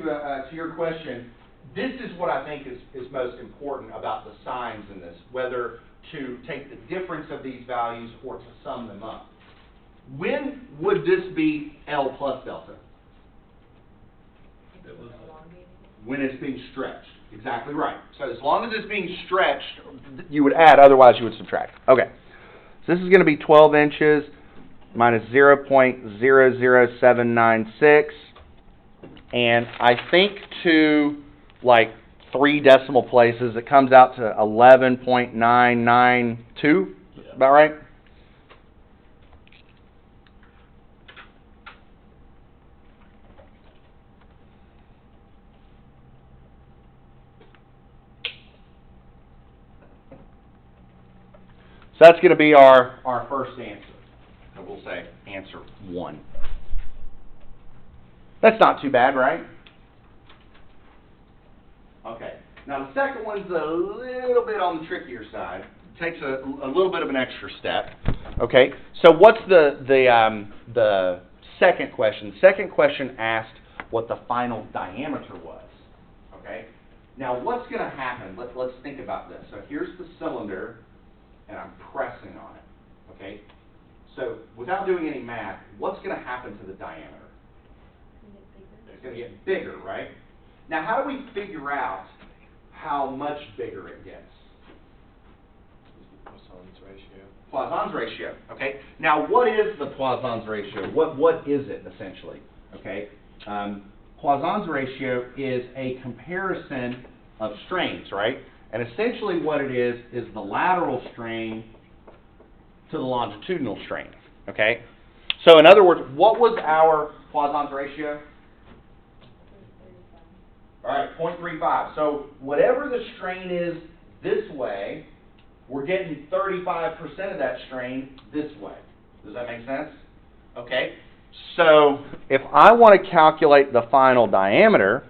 your question, this is what I think is most important about the signs in this, whether to take the difference of these values or to sum them up. When would this be L plus delta? When it's being stretched. Exactly right. So as long as it's being stretched, you would add, otherwise you would subtract. Okay. So this is going to be 12 inches minus 0.00796. And I think to like 3 decimal places, it comes out to 11.992. Yeah. About right? So that's going to be our first answer. So we'll say answer 1. That's not too bad, right? Okay. Now the second one's a little bit on the trickier side. It takes a little bit of an extra step. Okay. So what's the second question? The second question asked what the final diameter was. Okay. Now, what's going to happen? Let's think about this. So here's the cylinder, and I'm pressing on it, okay? So without doing any math, what's going to happen to the diameter? It's going to get bigger, right? Now, how do we figure out how much bigger it gets? Poisson's ratio. Poisson's ratio, okay? Now, what is the Poisson's ratio? What is it, essentially, okay? Poisson's ratio is a comparison of strains, right? And essentially what it is the lateral strain to the longitudinal strain, okay? So in other words, what was our Poisson's ratio? All right, 0.35. So whatever the strain is this way, we're getting 35% of that strain this way. Does that make sense? Okay. So if I want to calculate the final diameter,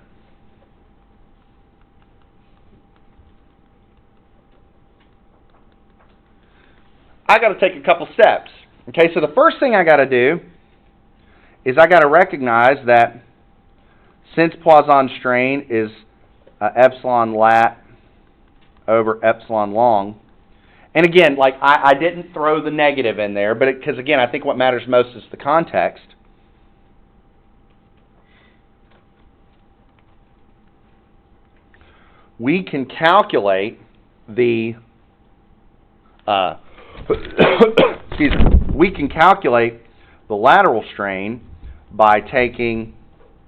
I got to take a couple steps. Okay, so the first thing I got to do is I got to recognize that since Poisson strain is epsilon lat over epsilon long, and again, like I didn't throw the negative in there, but because again, I think what matters most is the context. We can calculate the excuse me. We can calculate the lateral strain by taking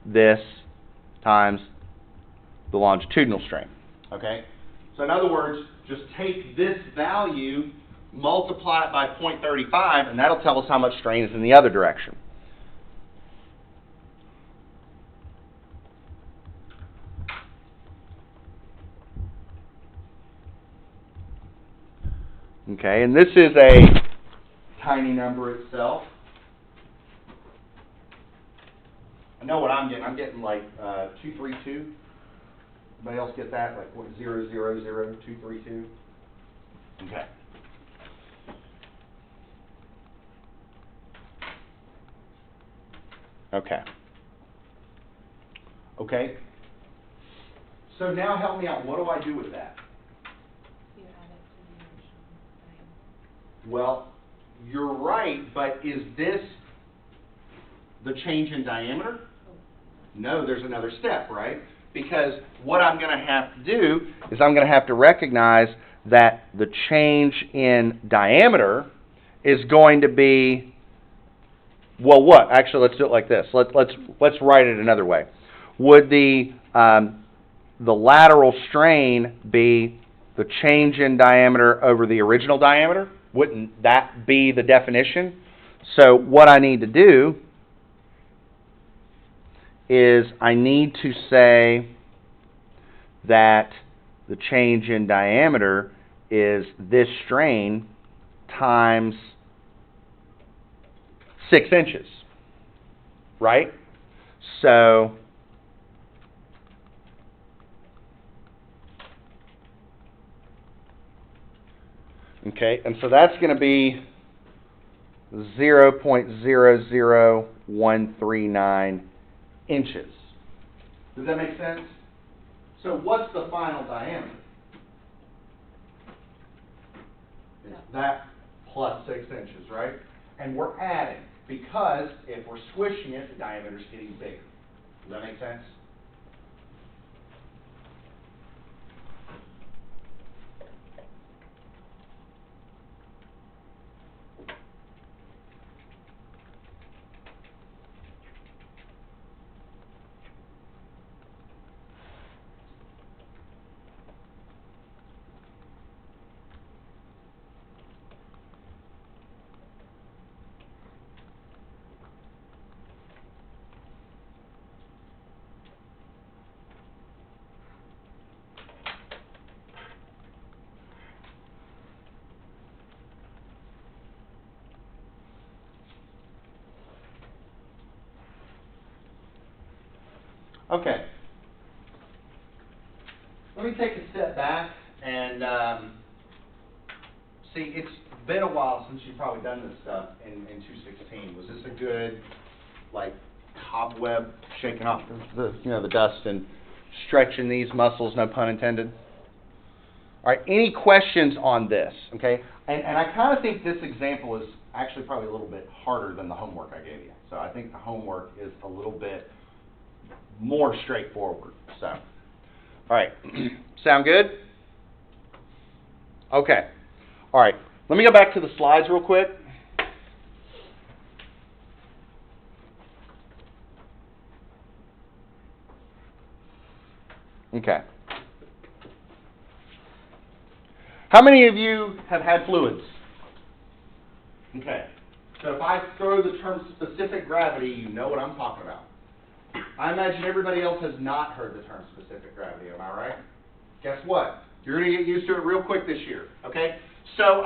this times the longitudinal strain. Okay? So in other words, just take this value, multiply it by 0.35, and that'll tell us how much strain is in the other direction. Okay, and this is a tiny number itself. I know what I'm getting. I'm getting like 232. Anybody else get that? Like what, 0.00232? Okay. Okay. Okay. So now help me out. What do I do with that? You add it to the original thing. Well, you're right, but is this the change in diameter? No, there's another step, right? Because what I'm going to have to do is I'm going to have to recognize that the change in diameter is going to be, well, what? Actually, let's do it like this. Let's write it another way. Would the lateral strain be the change in diameter over the original diameter? Wouldn't that be the definition? So what I need to do is I need to say that the change in diameter is this strain times 6 inches, right? So okay, and so that's going to be 0.00139 inches. Does that make sense? So what's the final diameter? It's that plus 6 inches, right? And we're adding, because if we're squishing it, the diameter's getting bigger. Does that make sense? Okay. Let me take a step back and see, it's been a while since you've probably done this stuff in 216. Was this a good, like, cobweb shaking off the dust and stretching these muscles, no pun intended. All right, any questions on this, okay? And I kind of think this example is actually probably a little bit harder than the homework I gave you. So I think the homework is a little bit more straightforward, so. All right, sound good? Okay, all right. Let me go back to the slides real quick. Okay. How many of you have had fluids? Okay. So if I throw the term specific gravity, you know what I'm talking about. I imagine everybody else has not heard the term specific gravity, am I right? Guess what? You're going to get used to it real quick this year, okay? So,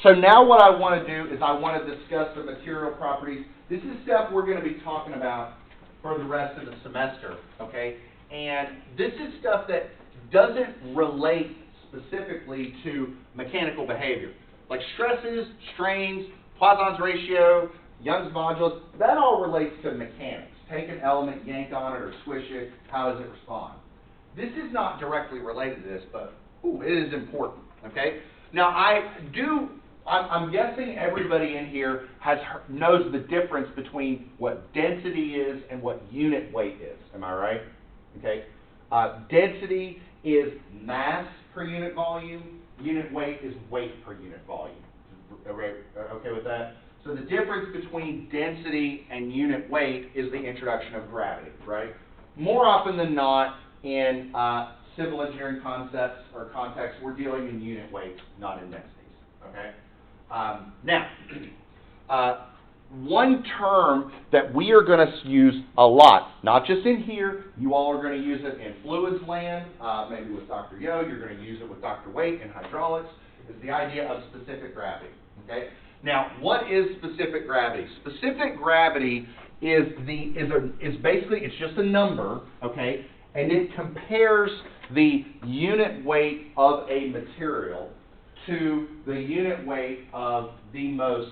so now what I want to do is I want to discuss the material properties. This is stuff we're going to be talking about for the rest of the semester, okay? And this is stuff that doesn't relate specifically to mechanical behavior. Like stresses, strains, Poisson's ratio, Young's modulus, that all relates to mechanics. Take an element, yank on it, or squish it, how does it respond? This is not directly related to this, but it is important, okay? Now, I'm guessing everybody in here knows the difference between what density is and what unit weight is, am I right? Okay? Density is mass per unit volume, unit weight is weight per unit volume. Okay with that? So the difference between density and unit weight is the introduction of gravity, right? More often than not, in civil engineering concepts or contexts, we're dealing in unit weights, not in densities, okay? Now, one term that we are going to use a lot, not just in here, you all are going to use it in fluids land, maybe with Dr. Yo, you're going to use it with Dr. Waite in hydraulics, is the idea of specific gravity, okay? Now, what is specific gravity? Specific gravity is basically, it's just a number, okay? And it compares the unit weight of a material to the unit weight of the most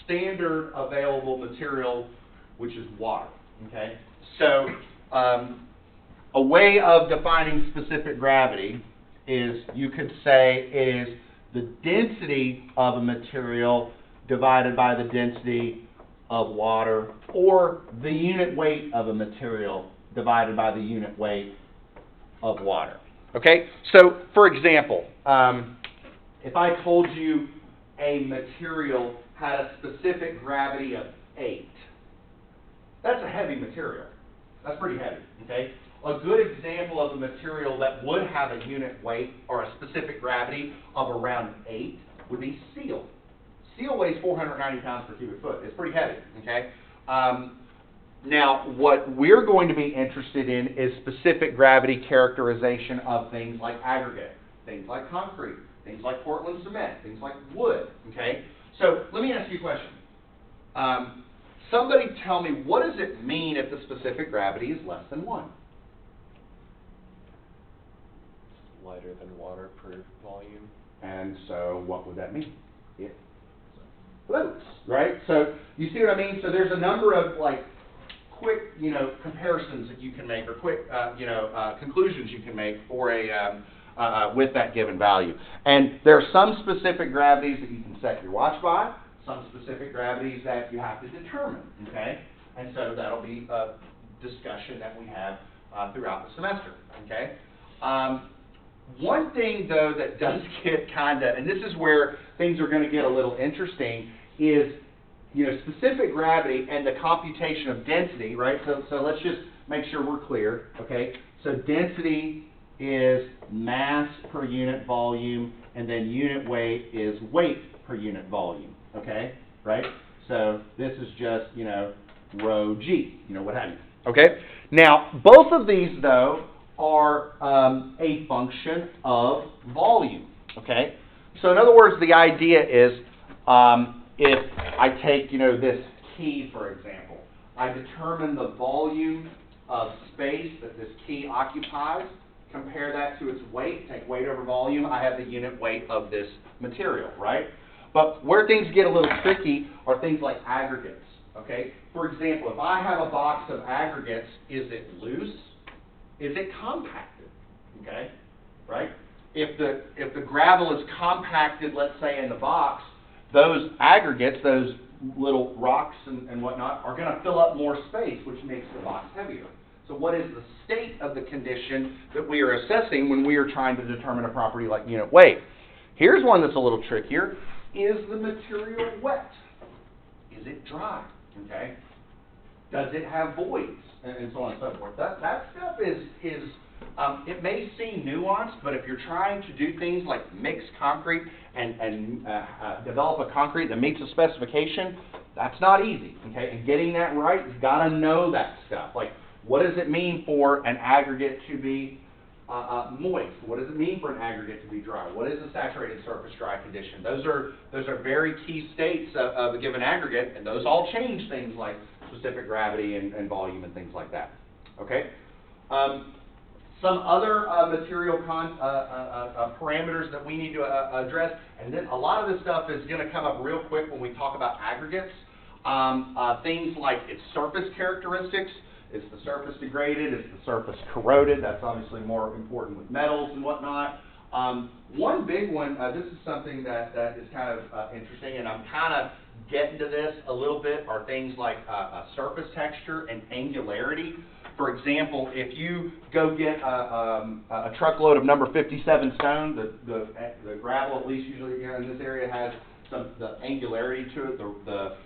standard available material, which is water, okay? So, a way of defining specific gravity is, you could say, is the density of a material divided by the density of water, or the unit weight of a material divided by the unit weight of water. Okay? So, for example, if I told you a material had a specific gravity of 8, that's a heavy material. That's pretty heavy, okay? A good example of a material that would have a unit weight or a specific gravity of around 8 would be steel. Steel weighs 490 pounds per cubic foot. It's pretty heavy, okay? Now, what we're going to be interested in is specific gravity characterization of things like aggregate, things like concrete, things like Portland cement, things like wood, okay? So, let me ask you a question. Somebody tell me, what does it mean if the specific gravity is less than 1? Lighter than water per volume. And so, what would that mean? It floats, right? So, you see what I mean? So, there's a number of, like, quick, comparisons that you can make, or quick, conclusions you can make for a, with that given value. And there are some specific gravities that you can set your watch by, some specific gravities that you have to determine, okay? And so that'll be a discussion that we have throughout the semester, okay? One thing, though, that does get kind of, and this is where things are going to get a little interesting, is, specific gravity and the computation of density, right? So let's just make sure we're clear, okay? So density is mass per unit volume, and then unit weight is weight per unit volume, okay? Right? So this is just, rho g, what have you, okay? Now, both of these, though, are a function of volume, okay? So in other words, the idea is, if I take, this key, for example, I determine the volume of space that this key occupies, compare that to its weight, take weight over volume, I have the unit weight of this material, right? But where things get a little tricky are things like aggregates, okay? For example, if I have a box of aggregates, is it loose is it compacted? Okay, right? If the gravel is compacted, let's say in the box, those aggregates, those little rocks and whatnot, are going to fill up more space, which makes the box heavier. So what is the state of the condition that we are assessing when we are trying to determine a property like unit weight? Here's one that's a little trickier. Is the material wet? Is it dry? Okay. Does it have voids? And so on and so forth. That stuff is it may seem nuanced, but if you're trying to do things like mix concrete and develop a concrete that meets the specification, that's not easy. Okay. And getting that right, you've got to know that stuff. Like, what does it mean for an aggregate to be moist? What does it mean for an aggregate to be dry? What is a saturated surface dry condition? Those are very key states of a given aggregate, and those all change things like specific gravity and volume and things like that. Okay. Some other material parameters that we need to address, and then a lot of this stuff is going to come up real quick when we talk about aggregates. Things like its surface characteristics. Is the surface degraded? Is the surface corroded? That's obviously more important with metals and whatnot. One big one, this is something that is kind of interesting, and I'm kind of getting to this a little bit, are things like surface texture and angularity. For example, if you go get a truckload of number 57 stone, the gravel, at least usually here in this area, has the angularity to it. The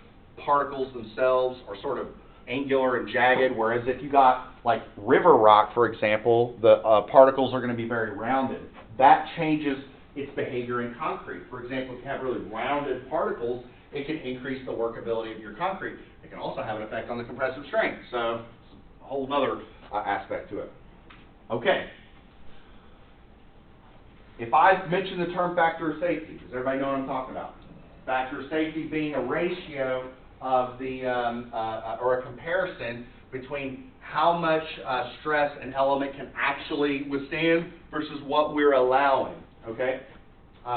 particles themselves are sort of angular and jagged, whereas if you got like river rock, for example, the particles are going to be very rounded. That changes its behavior in concrete. For example, if you have really rounded particles, it can increase the workability of your concrete. It can also have an effect on the compressive strength, so it's a whole other aspect to it. Okay. If I mention the term factor of safety, does everybody know what I'm talking about? Factor of safety being a ratio of the, or a comparison between how much stress an element can actually withstand versus what we're allowing, okay?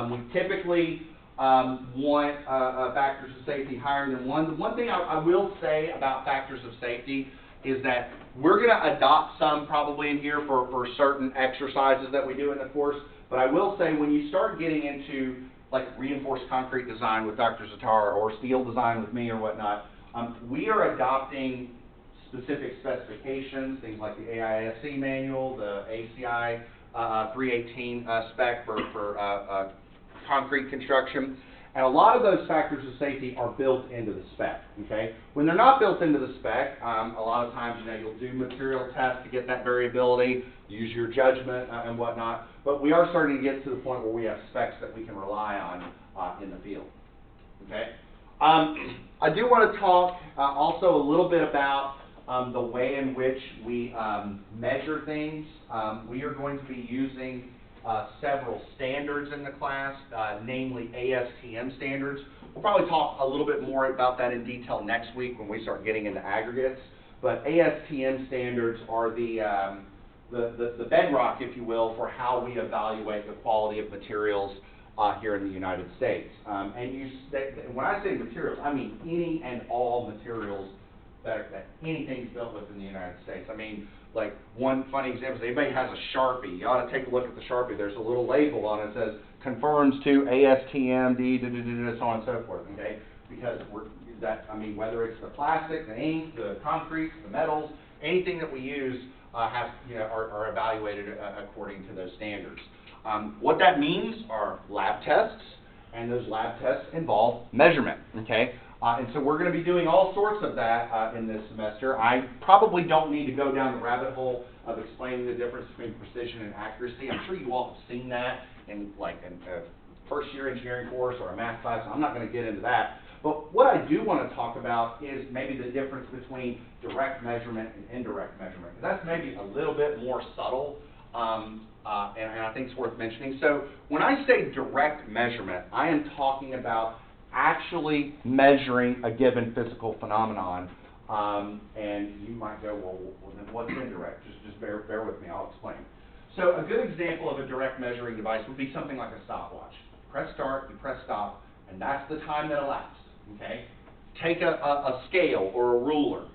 We typically want factors of safety higher than 1. The one thing I will say about factors of safety is that we're going to adopt some probably in here for certain exercises that we do in the course, but I will say when you start getting into like reinforced concrete design with Dr. Zatar or steel design with me or whatnot, we are adopting specific specifications, things like the AISC manual, the ACI 318 spec for concrete construction. And a lot of those factors of safety are built into the spec, okay? When they're not built into the spec, a lot of times, you'll do material tests to get that variability, use your judgment and whatnot, but we are starting to get to the point where we have specs that we can rely on in the field, okay? I do want to talk also a little bit about the way in which we measure things. We are going to be using several standards in the class, namely ASTM standards. We'll probably talk a little bit more about that in detail next week when we start getting into aggregates. But ASTM standards are the bedrock, if you will, for how we evaluate the quality of materials here in the United States. And when I say materials, I mean any and all materials that anything's built with in the United States. I mean, like one funny example is anybody has a Sharpie. You ought to take a look at the Sharpie. There's a little label on it that says conforms to ASTM, so on and so forth. Okay, because whether it's the plastic, the ink, the concrete, the metals, anything that we use are evaluated according to those standards. What that means are lab tests, and those lab tests involve measurement. Okay. And so we're going to be doing all sorts of that in this semester. I probably don't need to go down the rabbit hole of explaining the difference between precision and accuracy. I'm sure you all have seen that in a first-year engineering course or a math class. I'm not going to get into that. But what I do want to talk about is maybe the difference between direct measurement and indirect measurement. That's maybe a little bit more subtle, and I think it's worth mentioning. So when I say direct measurement, I am talking about actually measuring a given physical phenomenon, and you might go, well then what's indirect? Just bear with me, I'll explain. So a good example of a direct measuring device would be something like a stopwatch. You press start, you press stop, and that's the time that elapsed, okay? Take a scale or a ruler.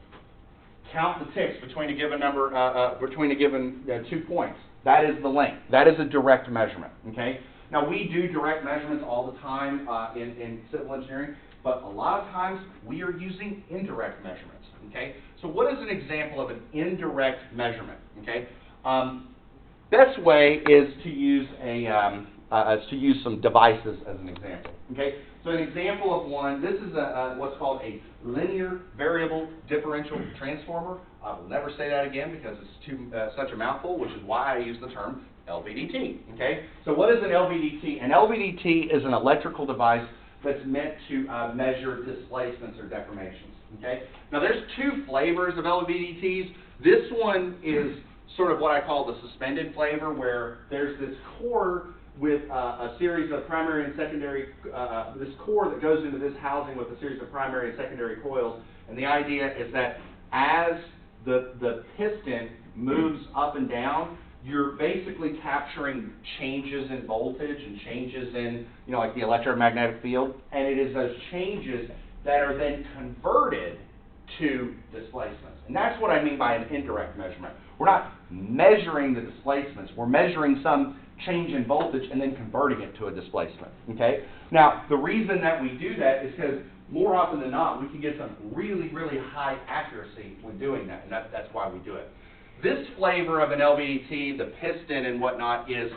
count the ticks between a given number, between a given 2 points. That is the length. That is a direct measurement, okay? Now, we do direct measurements all the time in civil engineering, but a lot of times we are using indirect measurements, okay? So what is an example of an indirect measurement, okay? Best way is to use some devices as an example, okay? So an example of one, this is what's called a linear variable differential transformer. I will never say that again because it's such a mouthful, which is why I use the term LVDT, okay? So what is an LVDT? An LVDT is an electrical device that's meant to measure displacements or deformations, okay? Now there's 2 flavors of LVDTs. This one is sort of what I call the suspended flavor, where there's this core with a series of primary and secondary, this core that goes into this housing with a series of primary and secondary coils. And the idea is that as the piston moves up and down, you're basically capturing changes in voltage and changes in, you know, like the electromagnetic field. And it is those changes that are then converted to displacements. And that's what I mean by an indirect measurement. We're not measuring the displacements. We're measuring some change in voltage and then converting it to a displacement, okay? Now, the reason that we do that is because more often than not, we can get some really, really high accuracy when doing that, and that's why we do it. This flavor of an LVDT, the piston and whatnot, is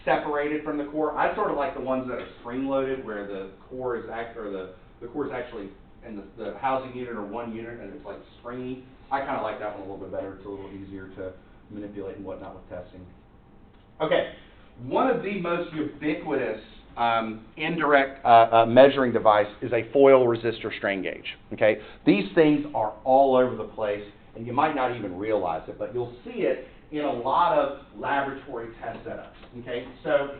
separated from the core. I sort of like the ones that are spring-loaded, where the core is the core is actually in the housing unit or one unit, and it's like springy. I kind of like that one a little bit better. It's a little easier to manipulate and whatnot with testing. Okay, one of the most ubiquitous indirect measuring device is a foil resistor strain gauge, okay? These things are all over the place, and you might not even realize it, but you'll see it in a lot of laboratory test setups, okay? So,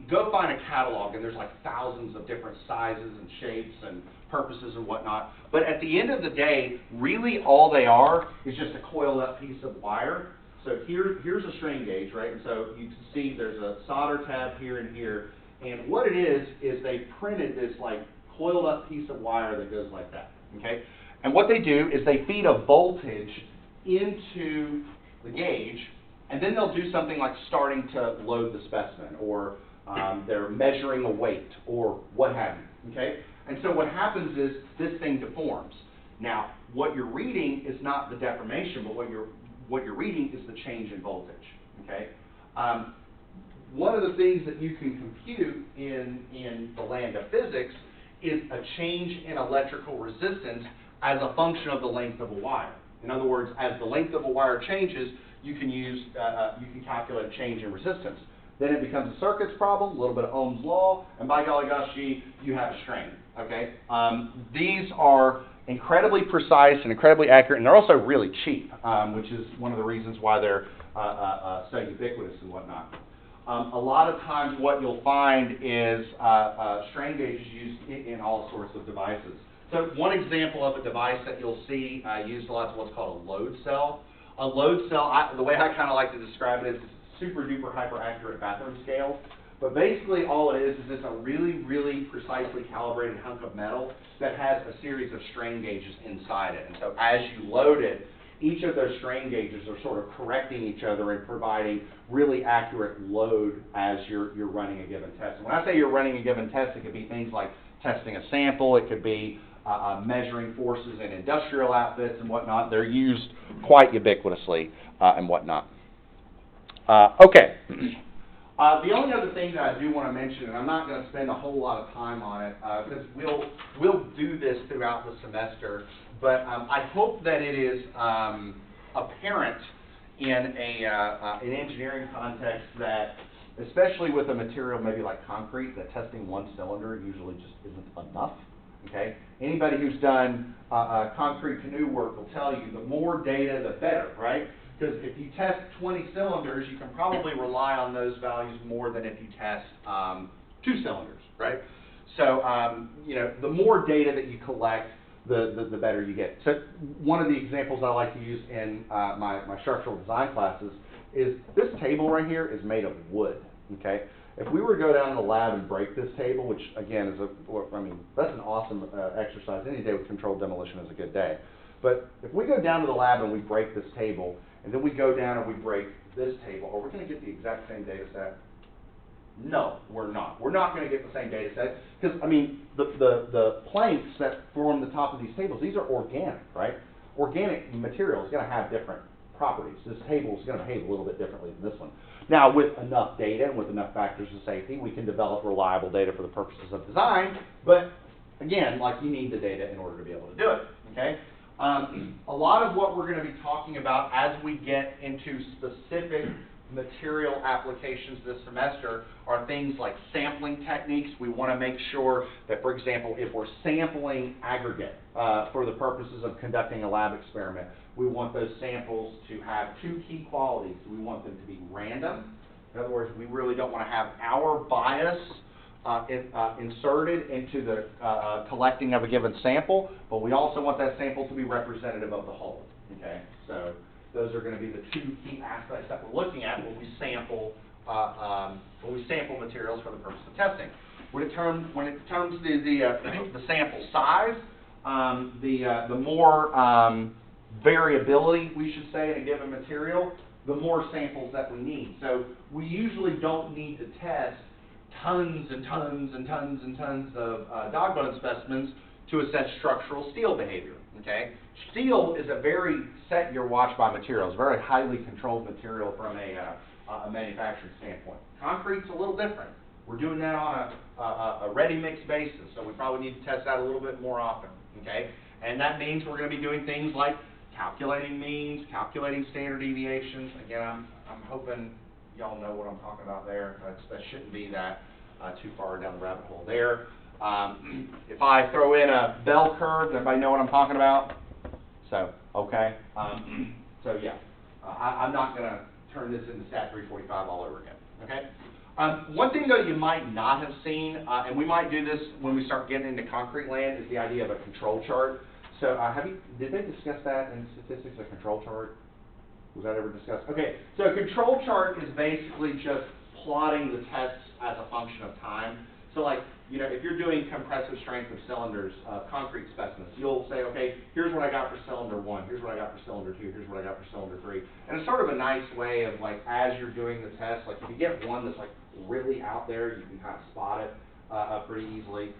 go find a catalog, and there's like thousands of different sizes and shapes and purposes and whatnot, but at the end of the day, really all they are is just a coiled up piece of wire. So here's a strain gauge, right? And so you can see there's a solder tab here and here. And what it is they printed this like coiled up piece of wire that goes like that, okay? And what they do is they feed a voltage into the gauge, and then they'll do something like starting to load the specimen, or they're measuring a weight, or what have you, okay? And so what happens is this thing deforms. Now, what you're reading is not the deformation, but what you're reading is the change in voltage, okay? One of the things that you can compute in the land of physics is a change in electrical resistance as a function of the length of a wire. In other words, as the length of a wire changes, you can calculate a change in resistance. Then it becomes a circuits problem, a little bit of Ohm's law, and by golly gosh gee, you have a strain, okay? These are incredibly precise and incredibly accurate, and they're also really cheap, which is one of the reasons why they're so ubiquitous and whatnot. A lot of times what you'll find is strain gauges used in all sorts of devices. So one example of a device that you'll see used a lot is what's called a load cell. A load cell, the way I kind of like to describe it is super duper hyper accurate bathroom scale. But basically all it is it's a really, really precisely calibrated hunk of metal that has a series of strain gauges inside it. And so as you load it, each of those strain gauges are sort of correcting each other and providing really accurate load as you're running a given test. And when I say you're running a given test, it could be things like testing a sample, it could be measuring forces in industrial outfits and whatnot. They're used quite ubiquitously and whatnot. Okay. The only other thing that I do want to mention, and I'm not going to spend a whole lot of time on it, because we'll do this throughout the semester, but I hope that it is apparent in an engineering context that, especially with a material maybe like concrete, that testing one cylinder usually just isn't enough. Okay? Anybody who's done concrete canoe work will tell you the more data, the better, right? Because if you test 20 cylinders, you can probably rely on those values more than if you test 2 cylinders, right? So, the more data that you collect, the better you get. So, one of the examples I like to use in my structural design classes is this table right here is made of wood, okay? If we were to go down to the lab and break this table, which again is that's an awesome exercise. Any day with controlled demolition is a good day. But if we go down to the lab and we break this table, and then we go down and we break this table, are we going to get the exact same data set? No, we're not. We're not going to get the same data set because, I mean, the planks that form the top of these tables, these are organic, right? Organic material is going to have different properties. This table is going to behave a little bit differently than this one. Now, with enough data and with enough factors of safety, we can develop reliable data for the purposes of design, but again, like, you need the data in order to be able to do it, okay? A lot of what we're going to be talking about as we get into specific material applications this semester are things like sampling techniques. We want to make sure that, for example, if we're sampling aggregate for the purposes of conducting a lab experiment, we want those samples to have two key qualities. We want them to be random. In other words, we really don't want to have our bias inserted into the collecting of a given sample, but we also want that sample to be representative of the whole, okay? So those are going to be the two key aspects that we're looking at when we sample materials for the purpose of testing. When it comes to the sample size, the more variability, we should say, in a given material, the more samples that we need. So we usually don't need to test tons and tons and tons and tons of dog bone specimens to assess structural steel behavior, okay? Steel is a very set your watch by material. It's a very highly controlled material from a manufacturing standpoint. Concrete's a little different. We're doing that on a ready mix basis, so we probably need to test that a little bit more often, okay? And that means we're going to be doing things like calculating means, calculating standard deviations. Again, I'm hoping y'all know what I'm talking about there. That shouldn't be that too far down the rabbit hole there. If I throw in a bell curve, does everybody know what I'm talking about? So, okay. So yeah, I'm not going to turn this into Stat 345 all over again, okay? One thing, though, you might not have seen, and we might do this when we start getting into concrete land, is the idea of a control chart. So did they discuss that in statistics, a control chart? Was that ever discussed? Okay, so a control chart is basically just plotting the tests as a function of time. So, like, you know, if you're doing compressive strength of cylinders, concrete specimens, you'll say, okay, here's what I got for cylinder 1, here's what I got for cylinder 2, here's what I got for cylinder 3. And it's sort of a nice way of, like, as you're doing the test, like, if you get one that's, like, really out there, you can kind of spot it pretty easily.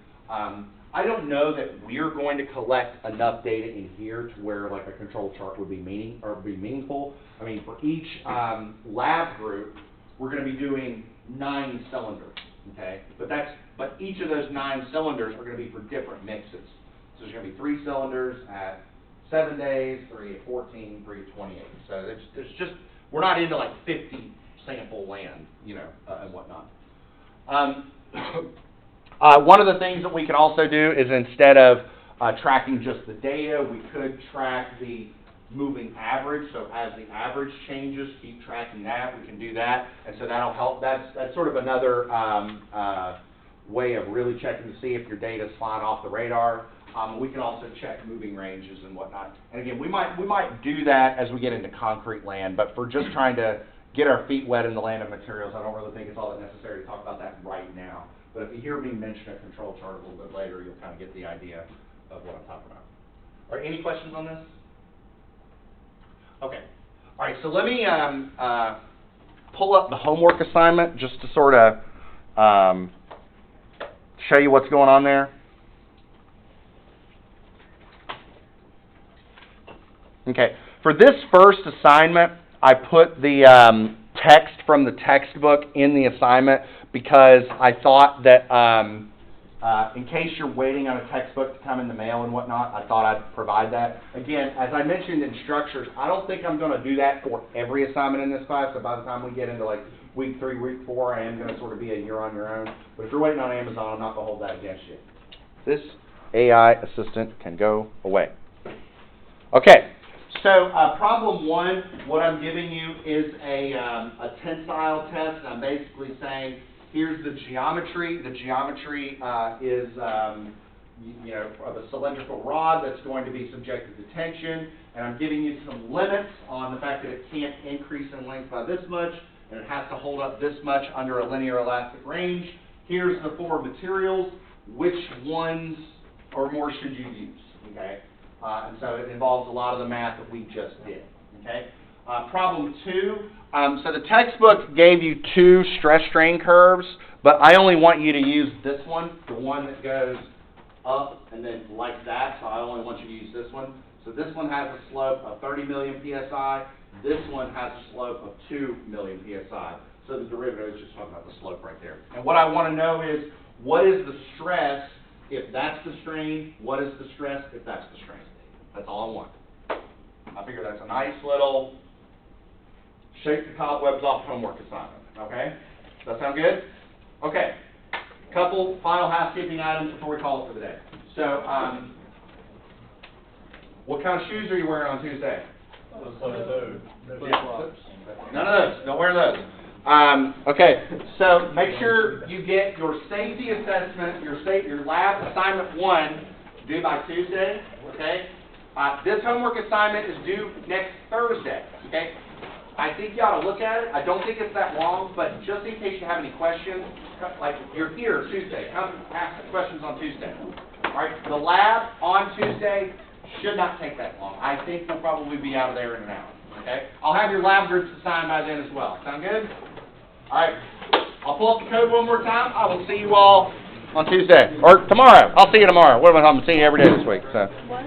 I don't know that we're going to collect enough data in here to where, like, a control chart would be meaningful. I mean, for each lab group, we're going to be doing 9 cylinders, okay? But each of those 9 cylinders are going to be for different mixes. So there's going to be 3 cylinders at 7 days, 3 at 14, 3 at 28. So there's just, we're not into like 50 sample land, you know, and whatnot. One of the things that we can also do is, instead of tracking just the data, we could track the moving average. So as the average changes, keep tracking that. We can do that, and so that'll help. That's sort of another way of really checking to see if your data is flying off the radar. We can also check moving ranges and whatnot. And again, we might do that as we get into concrete land, but for just trying to get our feet wet in the land of materials, I don't really think it's all that necessary to talk about that right now. But if you hear me mention a control chart a little bit later, you'll kind of get the idea of what I'm talking about. All right, any questions on this? Okay. All right, so let me pull up the homework assignment just to sort of show you what's going on there. Okay, for this first assignment, I put the text from the textbook in the assignment because I thought that in case you're waiting on a textbook to come in the mail and whatnot, I thought I'd provide that. Again, as I mentioned in structures, I don't think I'm going to do that for every assignment in this class, so by the time we get into like week 3, week 4, I am going to sort of be a year on your own. But if you're waiting on Amazon, I'm not going to hold that against you. This AI assistant can go away. Okay. So problem 1, what I'm giving you is a tensile test. I'm basically saying, here's the geometry. The geometry is, you know, of a cylindrical rod that's going to be subjected to tension. And I'm giving you some limits on the fact that it can't increase in length by this much, and it has to hold up this much under a linear elastic range. Here's the 4 materials. Which ones or more should you use? Okay, and so it involves a lot of the math that we just did. Okay, problem 2. So the textbook gave you 2 stress strain curves, but I only want you to use this one, the one that goes up and then like that. So I only want you to use this one. So this one has a slope of 30 million psi. This one has a slope of 2 million psi. So the derivative is just talking about the slope right there. And what I want to know is, what is the stress if that's the strain? What is the stress if that's the strain? That's all I want. I figure that's a nice little shake the cobwebs off homework assignment. Okay? Does that sound good? Okay. Couple final housekeeping items before we call it for the day. So, what kind of shoes are you wearing on Tuesday? Yeah. None of those. Don't wear those. Okay, so make sure you get your safety assessment, your lab assignment 1 due by Tuesday, okay? This homework assignment is due next Thursday, okay? I think you ought to look at it. I don't think it's that long, but just in case you have any questions, like you're here Tuesday, come ask questions on Tuesday. All right, the lab on Tuesday should not take that long. I think we'll probably be out of there in an hour, okay? I'll have your lab groups assigned by then as well. Sound good? All right, I'll pull up the code one more time. I will see you all on Tuesday, or tomorrow. I'll see you tomorrow. What am I? I'm seeing you every day this week, so. What?